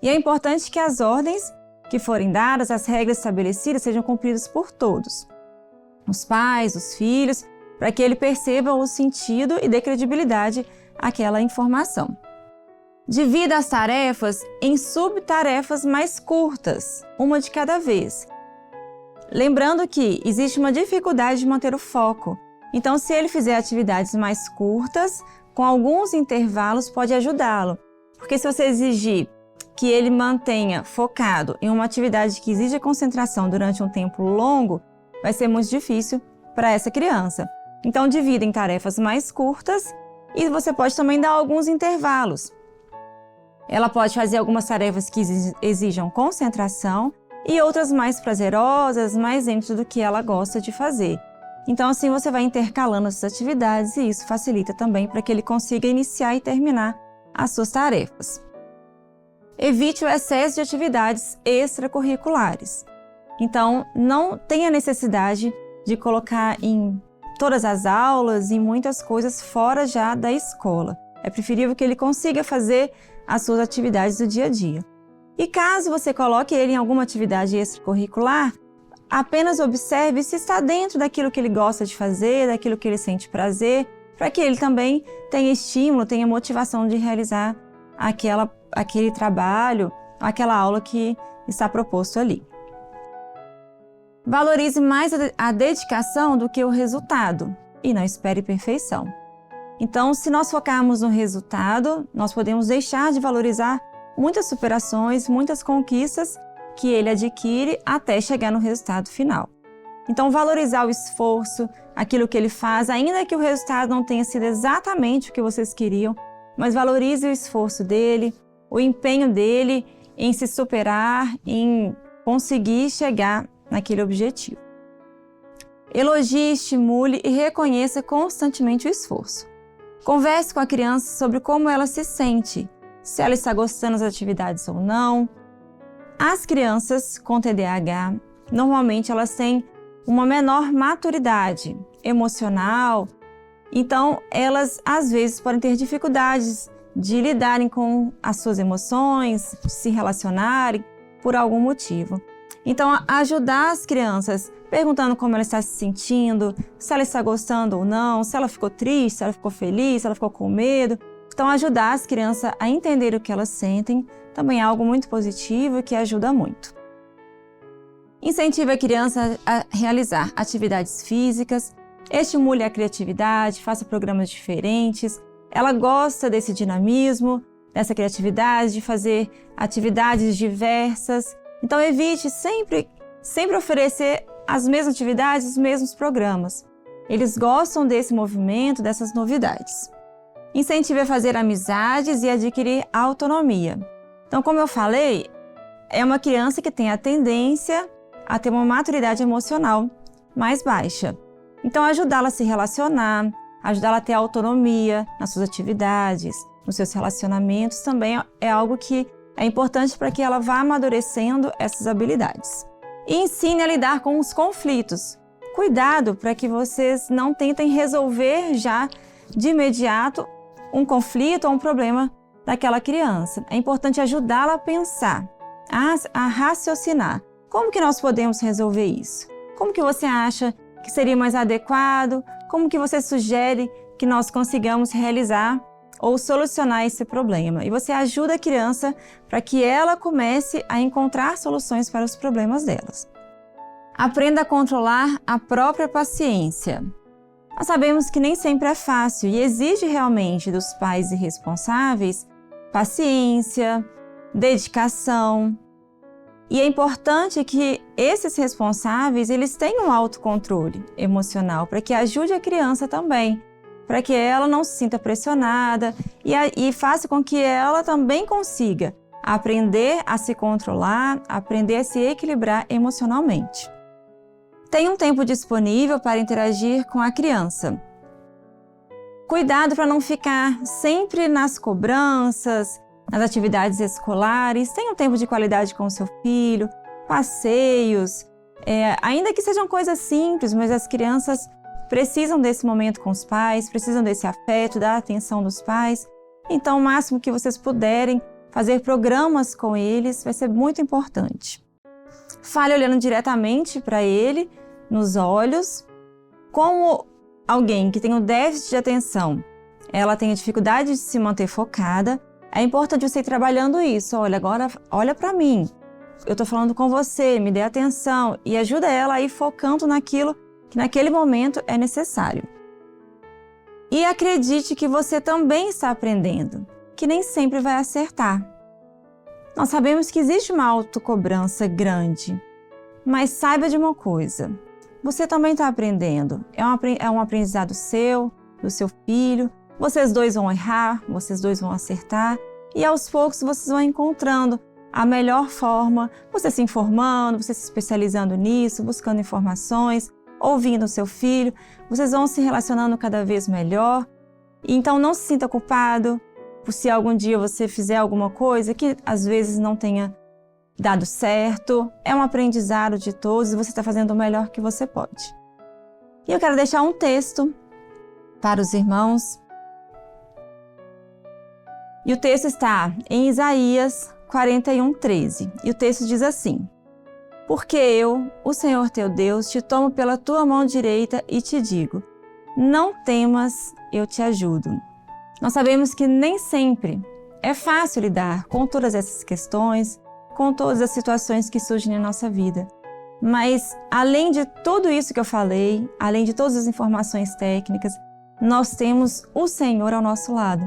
E é importante que as ordens que forem dadas, as regras estabelecidas, sejam cumpridas por todos. Os pais, os filhos, para que ele perceba o sentido e dê credibilidade àquela informação. Divida as tarefas em subtarefas mais curtas, uma de cada vez. Lembrando que existe uma dificuldade de manter o foco. Então, se ele fizer atividades mais curtas, com alguns intervalos, pode ajudá-lo. Porque se você exigir que ele mantenha focado em uma atividade que exige concentração durante um tempo longo, vai ser muito difícil para essa criança. Então, divida em tarefas mais curtas e você pode também dar alguns intervalos. Ela pode fazer algumas tarefas que exijam concentração e outras mais prazerosas, mais dentro do que ela gosta de fazer. Então, assim, você vai intercalando essas atividades e isso facilita também para que ele consiga iniciar e terminar as suas tarefas. Evite o excesso de atividades extracurriculares. Então, não tenha necessidade de colocar em todas as aulas e muitas coisas fora já da escola. É preferível que ele consiga fazer as suas atividades do dia a dia. E caso você coloque ele em alguma atividade extracurricular, apenas observe se está dentro daquilo que ele gosta de fazer, daquilo que ele sente prazer, para que ele também tenha estímulo, tenha motivação de realizar aquele trabalho, aquela aula que está proposto ali. Valorize mais a dedicação do que o resultado e não espere perfeição. Então, se nós focarmos no resultado, nós podemos deixar de valorizar muitas superações, muitas conquistas que ele adquire até chegar no resultado final. Então, valorizar o esforço, aquilo que ele faz, ainda que o resultado não tenha sido exatamente o que vocês queriam, mas valorize o esforço dele, o empenho dele em se superar, em conseguir chegar naquele objetivo. Elogie, estimule e reconheça constantemente o esforço. Converse com a criança sobre como ela se sente, se ela está gostando das atividades ou não. As crianças com TDAH, normalmente elas têm uma menor maturidade emocional, então elas às vezes podem ter dificuldades de lidarem com as suas emoções, de se relacionarem por algum motivo. Então, ajudar as crianças perguntando como ela está se sentindo, se ela está gostando ou não, se ela ficou triste, se ela ficou feliz, se ela ficou com medo. Então, ajudar as crianças a entender o que elas sentem também é algo muito positivo e que ajuda muito. Incentive a criança a realizar atividades físicas, estimule a criatividade, faça programas diferentes. Ela gosta desse dinamismo, dessa criatividade, de fazer atividades diversas. Então, evite sempre oferecer as mesmas atividades, os mesmos programas. Eles gostam desse movimento, dessas novidades. Incentive a fazer amizades e adquirir autonomia. Então, como eu falei, é uma criança que tem a tendência a ter uma maturidade emocional mais baixa. Então, ajudá-la a se relacionar, ajudá-la a ter autonomia nas suas atividades, nos seus relacionamentos, também é algo que é importante para que ela vá amadurecendo essas habilidades. E ensine a lidar com os conflitos. Cuidado para que vocês não tentem resolver já de imediato um conflito ou um problema daquela criança. É importante ajudá-la a pensar, a raciocinar. Como que nós podemos resolver isso? Como que você acha que seria mais adequado? Como que você sugere que nós consigamos realizar ou solucionar esse problema? E você ajuda a criança para que ela comece a encontrar soluções para os problemas delas. Aprenda a controlar a própria paciência. Nós sabemos que nem sempre é fácil e exige realmente dos pais e responsáveis paciência, dedicação. E é importante que esses responsáveis eles tenham autocontrole emocional para que ajude a criança também, para que ela não se sinta pressionada e faça com que ela também consiga aprender a se controlar, aprender a se equilibrar emocionalmente. Tenha um tempo disponível para interagir com a criança. Cuidado para não ficar sempre nas cobranças, nas atividades escolares. Tenha um tempo de qualidade com o seu filho, passeios, ainda que sejam coisas simples, mas as crianças precisam desse momento com os pais, precisam desse afeto, da atenção dos pais. Então, o máximo que vocês puderem fazer programas com eles vai ser muito importante. Fale olhando diretamente para ele, nos olhos. Como alguém que tem um déficit de atenção, ela tem dificuldade de se manter focada, é importante você ir trabalhando isso. Olha, agora olha para mim. Eu estou falando com você, me dê atenção e ajuda ela a ir focando naquilo que naquele momento é necessário. E acredite que você também está aprendendo, que nem sempre vai acertar. Nós sabemos que existe uma autocobrança grande, mas saiba de uma coisa, você também está aprendendo. É um aprendizado seu, do seu filho, vocês dois vão errar, vocês dois vão acertar e aos poucos vocês vão encontrando a melhor forma, você se informando, você se especializando nisso, buscando informações, ouvindo o seu filho, vocês vão se relacionando cada vez melhor. Então não se sinta culpado por se algum dia você fizer alguma coisa que às vezes não tenha dado certo. É um aprendizado de todos e você está fazendo o melhor que você pode. E eu quero deixar um texto para os irmãos. E o texto está em Isaías 41:13. E o texto diz assim: Porque eu, o Senhor teu Deus, te tomo pela tua mão direita e te digo, não temas, eu te ajudo. Nós sabemos que nem sempre é fácil lidar com todas essas questões, com todas as situações que surgem na nossa vida. Mas, além de tudo isso que eu falei, além de todas as informações técnicas, nós temos o Senhor ao nosso lado.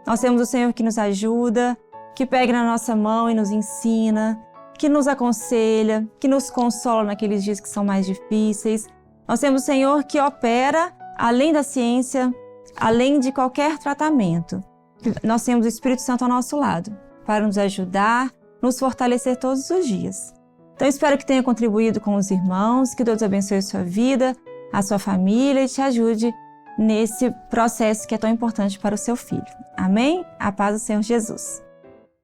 Nós temos o Senhor que nos ajuda, que pega na nossa mão e nos ensina, que nos aconselha, que nos consola naqueles dias que são mais difíceis. Nós temos o Senhor que opera além da ciência, além de qualquer tratamento. Nós temos o Espírito Santo ao nosso lado para nos ajudar, nos fortalecer todos os dias. Então, espero que tenha contribuído com os irmãos, que Deus abençoe a sua vida, a sua família e te ajude nesse processo que é tão importante para o seu filho. Amém? A paz do Senhor Jesus.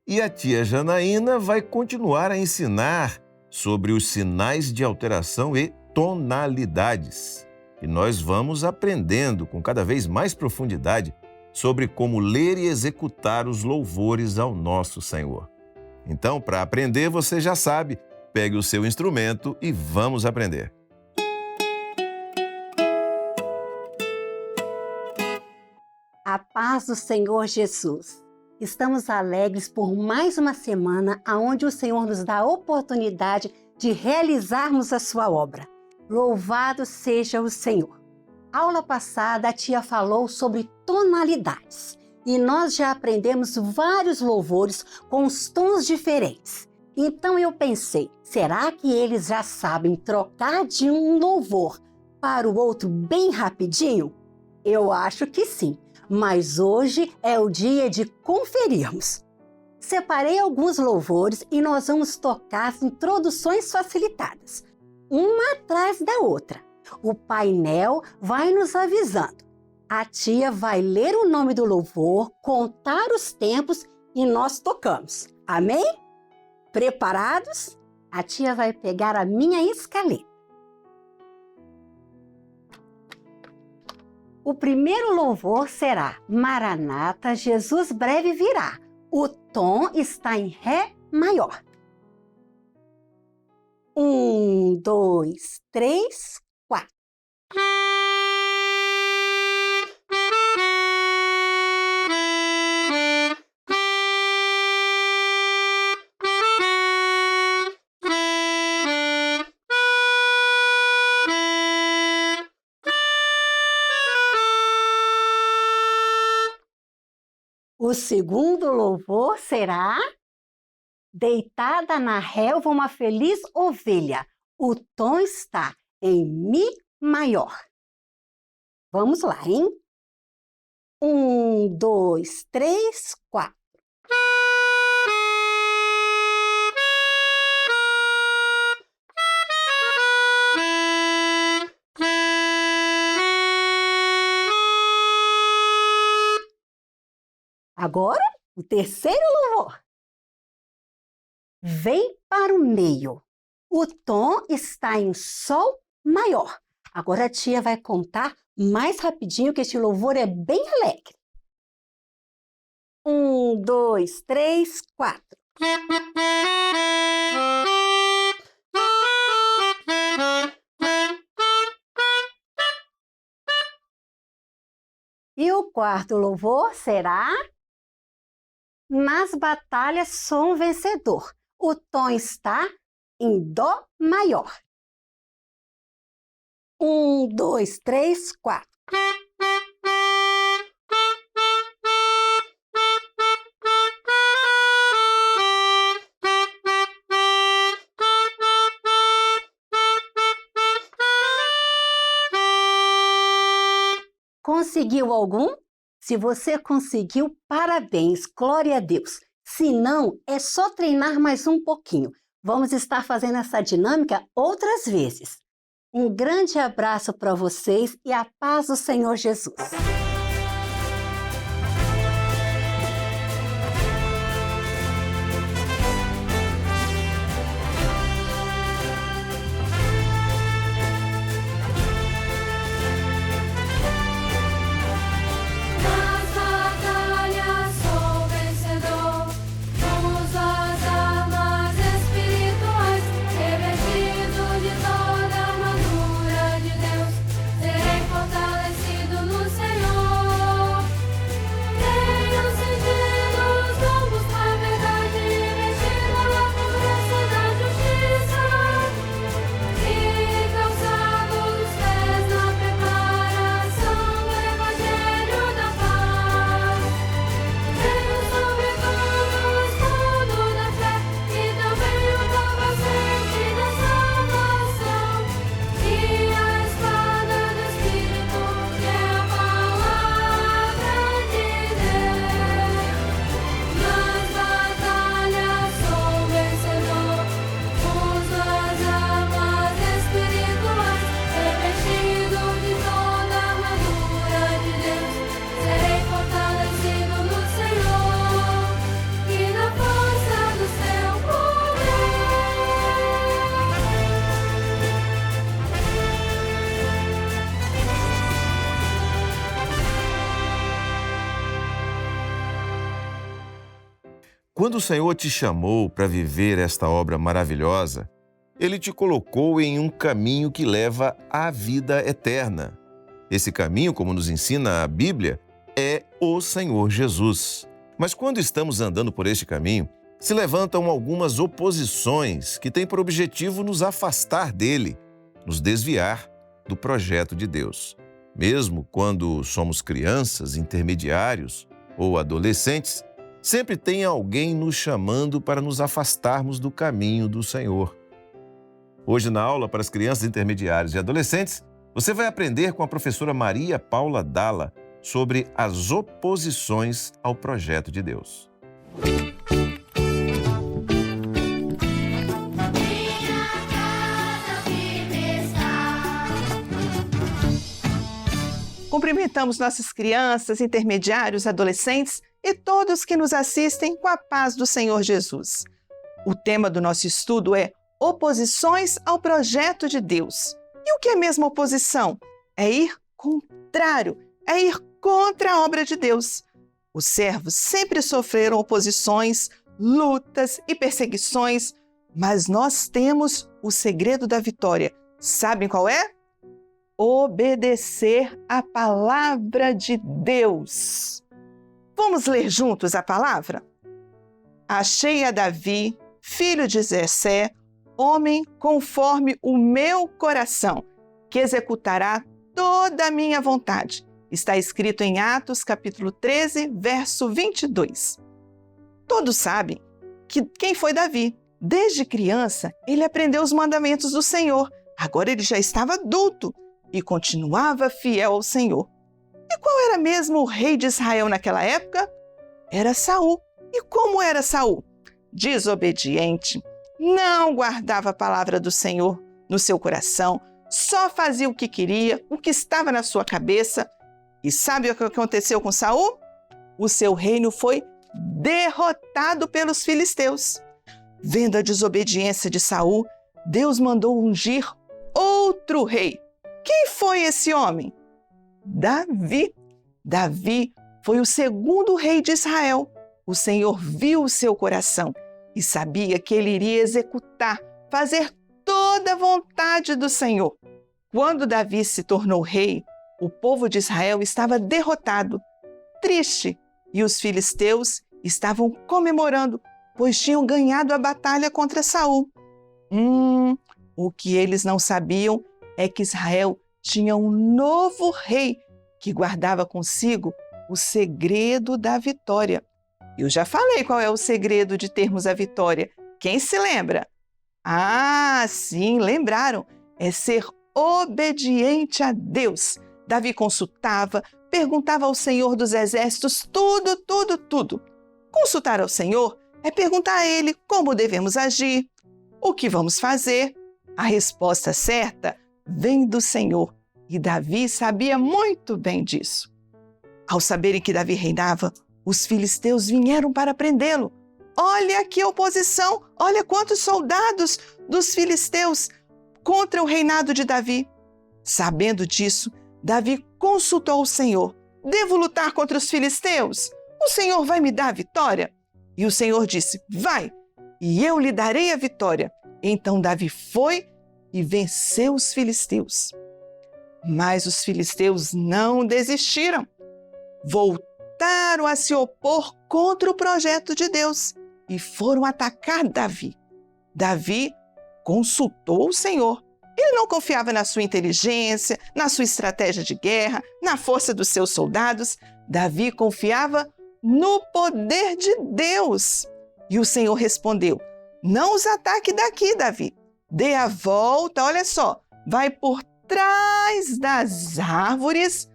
E a tia Janaína vai continuar a ensinar sobre os sinais de alteração e tonalidades. E nós vamos aprendendo com cada vez mais profundidade sobre como ler e executar os louvores ao nosso Senhor. Então, para aprender, você já sabe, pegue o seu instrumento e vamos aprender.
A paz do Senhor Jesus. Estamos alegres por mais uma semana onde o Senhor nos dá a oportunidade de realizarmos a sua obra. Louvado seja o Senhor. Aula passada, a tia falou sobre tonalidades e nós já aprendemos vários louvores com os tons diferentes. Então eu pensei, será que eles já sabem trocar de um louvor para o outro bem rapidinho? Eu acho que sim. Mas hoje é o dia de conferirmos. Separei alguns louvores e nós vamos tocar as introduções facilitadas, uma atrás da outra. O painel vai nos avisando. A tia vai ler o nome do louvor, contar os tempos e nós tocamos. Amém? Preparados? A tia vai pegar a minha escaleta. O primeiro louvor será Maranata, Jesus breve virá. O tom está em Ré maior. 1, 2, 3, 4. O segundo louvor será Deitada na relva uma feliz ovelha. O tom está em Mi maior. Vamos lá, hein? 1, 2, 3, 4. Agora, o terceiro louvor. Vem para o meio. O tom está em Sol maior. Agora a tia vai contar mais rapidinho que este louvor é bem alegre. 1, 2, 3, 4. E o quarto louvor será: nas batalhas sou um vencedor. O tom está em Dó maior. 1, 2, 3, 4. Conseguiu algum? Se você conseguiu, parabéns, glória a Deus. Se não, é só treinar mais um pouquinho. Vamos estar fazendo essa dinâmica outras vezes. Um grande abraço para vocês e a paz do Senhor Jesus.
Nas batalhas sou vencedor, com suas armas espirituais, revestido de toda a armadura de Deus, serei fortalecido no Senhor. Tenho sentido os lombos com a verdade, vestido a pureza da justiça, e calçado os pés na preparação do Evangelho da paz. Tenho sobretudo o escudo da fé e também o capacete da salvação e a espada do Espírito, que é a palavra de Deus. Nas batalhas sou vencedor, com suas armas espirituais, revestido de toda a armadura de Deus, serei fortalecido no Senhor e na força do seu poder.
Quando o Senhor te chamou para viver esta obra maravilhosa, Ele te colocou em um caminho que leva à vida eterna. Esse caminho, como nos ensina a Bíblia, é o Senhor Jesus. Mas quando estamos andando por este caminho, se levantam algumas oposições que têm por objetivo nos afastar dele, nos desviar do projeto de Deus. Mesmo quando somos crianças, intermediários ou adolescentes, sempre tem alguém nos chamando para nos afastarmos do caminho do Senhor. Hoje, na aula para as crianças intermediárias e adolescentes, você vai aprender com a professora Maria Paula Dalla sobre as oposições ao projeto de Deus.
Cumprimentamos nossas crianças, intermediários, adolescentes e todos que nos assistem com a paz do Senhor Jesus. O tema do nosso estudo é oposições ao projeto de Deus. E o que é mesmo oposição? É ir contrário, é ir contra a obra de Deus. Os servos sempre sofreram oposições, lutas e perseguições, mas nós temos o segredo da vitória. Sabem qual é? Obedecer a palavra de Deus. Vamos ler juntos a palavra? Achei a Davi, filho de Jessé, homem conforme o meu coração, que executará toda a minha vontade. Está escrito em Atos, capítulo 13, verso 22. Todos sabem que quem foi Davi? Desde criança, ele aprendeu os mandamentos do Senhor. Agora ele já estava adulto e continuava fiel ao Senhor. E qual era mesmo o rei de Israel naquela época? Era Saul. E como era Saul? Desobediente, não guardava a palavra do Senhor no seu coração, só fazia o que queria, o que estava na sua cabeça. E sabe o que aconteceu com Saul? O seu reino foi derrotado pelos filisteus. Vendo a desobediência de Saul, Deus mandou ungir outro rei. Quem foi esse homem? Davi. Davi foi o segundo rei de Israel. o Senhor viu o seu coração e sabia que ele iria executar, fazer toda a vontade do Senhor. Quando Davi se tornou rei, o povo de Israel estava derrotado, triste, e os filisteus estavam comemorando, pois tinham ganhado a batalha contra Saul. O que eles não sabiam é que Israel tinha um novo rei que guardava consigo o segredo da vitória. Eu já falei qual é o segredo de termos a vitória. Quem se lembra? Ah, sim, lembraram. É ser obediente a Deus. Davi consultava, perguntava ao Senhor dos Exércitos tudo. Consultar ao Senhor é perguntar a Ele como devemos agir, o que vamos fazer. A resposta certa vem do Senhor e Davi sabia muito bem disso. Ao saberem que Davi reinava, os filisteus vieram para prendê-lo. Olha que oposição, olha quantos soldados dos filisteus contra o reinado de Davi. Sabendo disso, Davi consultou o Senhor. Devo lutar contra os filisteus? O Senhor vai me dar a vitória? E o Senhor disse, vai, e eu lhe darei a vitória. Então Davi foi e venceu os filisteus. Mas os filisteus não desistiram. Voltaram a se opor contra o projeto de Deus e foram atacar Davi. Davi consultou o Senhor. Ele não confiava na sua inteligência, na sua estratégia de guerra, na força dos seus soldados. Davi confiava no poder de Deus. E o Senhor respondeu, não os ataque daqui, Davi. Dê a volta, olha só, vai por trás das árvores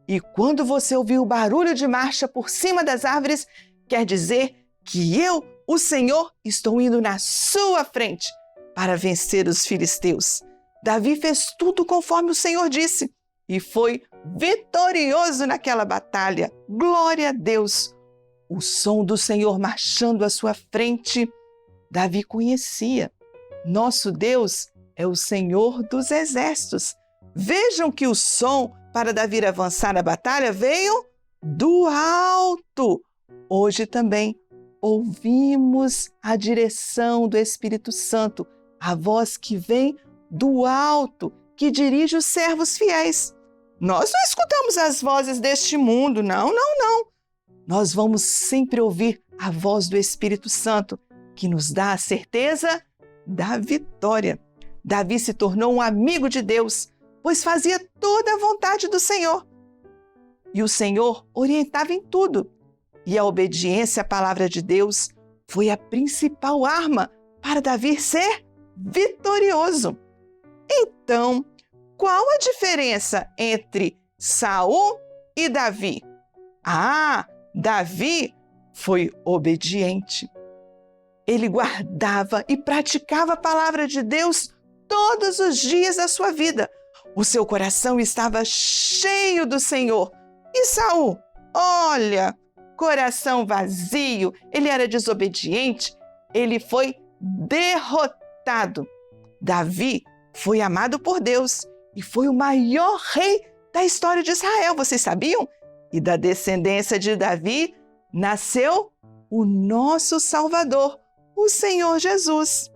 e quando você ouvir o barulho de marcha por cima das árvores, quer dizer que eu, o Senhor, estou indo na sua frente para vencer os filisteus. Davi fez tudo conforme o Senhor disse e foi vitorioso naquela batalha. Glória a Deus! O som do Senhor marchando à sua frente, Davi conhecia. Nosso Deus é o Senhor dos exércitos. Vejam que o som para Davi avançar na batalha veio do alto. Hoje também ouvimos a direção do Espírito Santo, a voz que vem do alto, que dirige os servos fiéis. Nós não escutamos as vozes deste mundo, não. Nós vamos sempre ouvir a voz do Espírito Santo, que nos dá a certeza da vitória. Davi se tornou um amigo de Deus, pois fazia toda a vontade do Senhor. E o Senhor orientava em tudo. E a obediência à palavra de Deus foi a principal arma para Davi ser vitorioso. Então, qual a diferença entre Saul e Davi? Davi foi obediente. Ele guardava e praticava a palavra de Deus todos os dias da sua vida. O seu coração estava cheio do Senhor. E Saul, olha, coração vazio, ele era desobediente, ele foi derrotado. Davi foi amado por Deus e foi o maior rei da história de Israel, vocês sabiam? E da descendência de Davi nasceu o nosso Salvador, o Senhor Jesus.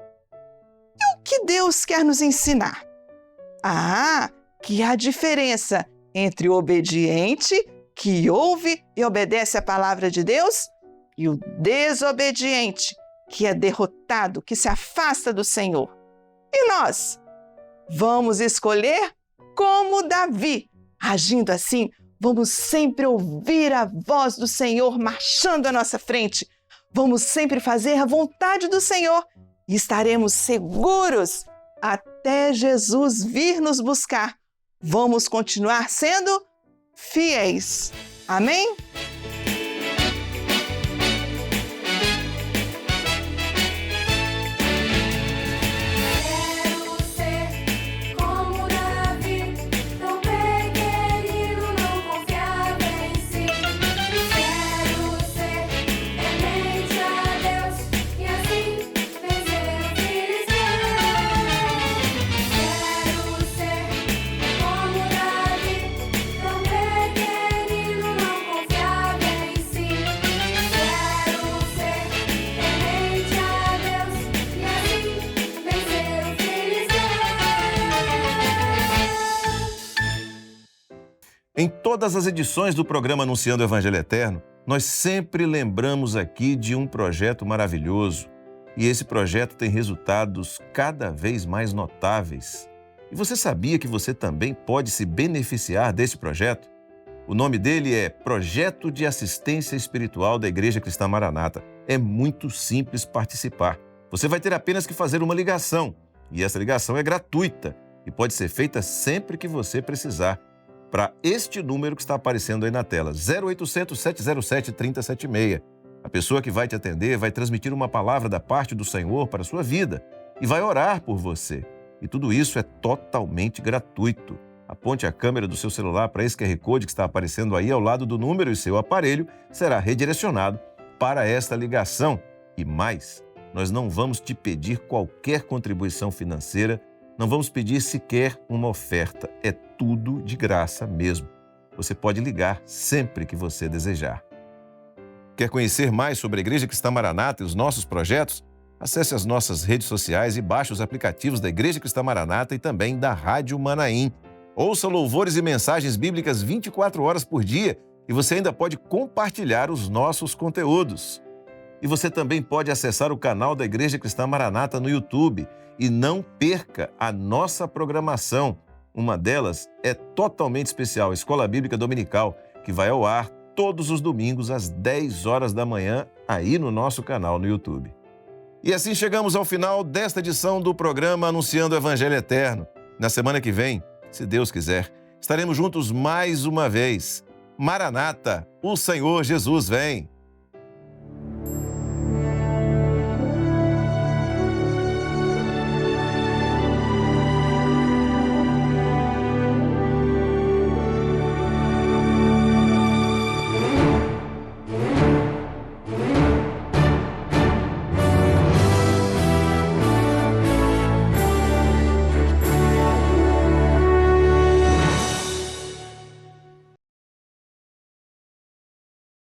E o que Deus quer nos ensinar? Que há diferença entre o obediente, que ouve e obedece a palavra de Deus, e o desobediente, que é derrotado, que se afasta do Senhor. E nós? Vamos escolher como Davi. Agindo assim, vamos sempre ouvir a voz do Senhor marchando à nossa frente. Vamos sempre fazer a vontade do Senhor e estaremos seguros até Jesus vir nos buscar. Vamos continuar sendo fiéis. Amém?
Como Davi, tão pequenino, não confiava
todas as edições do programa Anunciando o Evangelho Eterno, nós sempre lembramos aqui de um projeto maravilhoso. E esse projeto tem resultados cada vez mais notáveis. E você sabia que você também pode se beneficiar desse projeto? O nome dele é Projeto de Assistência Espiritual da Igreja Cristã Maranata. É muito simples participar. Você vai ter apenas que fazer uma ligação. E essa ligação é gratuita e pode ser feita sempre que você precisar. Para este número que está aparecendo aí na tela, 0800 707 3076. A pessoa que vai te atender vai transmitir uma palavra da parte do Senhor para a sua vida e vai orar por você. E tudo isso é totalmente gratuito. Aponte a câmera do seu celular para esse QR Code que está aparecendo aí ao lado do número e seu aparelho será redirecionado para esta ligação. E mais, nós não vamos te pedir qualquer contribuição financeira, não vamos pedir sequer uma oferta. É tudo de graça mesmo. Você pode ligar sempre que você desejar. Quer conhecer mais sobre a Igreja Cristã Maranata e os nossos projetos? Acesse as nossas redes sociais e baixe os aplicativos da Igreja Cristã Maranata e também da Rádio Manaim. Ouça louvores e mensagens bíblicas 24 horas por dia e você ainda pode compartilhar os nossos conteúdos. E você também pode acessar o canal da Igreja Cristã Maranata no YouTube e não perca a nossa programação. Uma delas é totalmente especial, a Escola Bíblica Dominical, que vai ao ar todos os domingos às 10 horas da manhã aí no nosso canal no YouTube. E assim chegamos ao final desta edição do programa Anunciando o Evangelho Eterno. Na semana que vem, se Deus quiser, estaremos juntos mais uma vez. Maranata, o Senhor Jesus vem!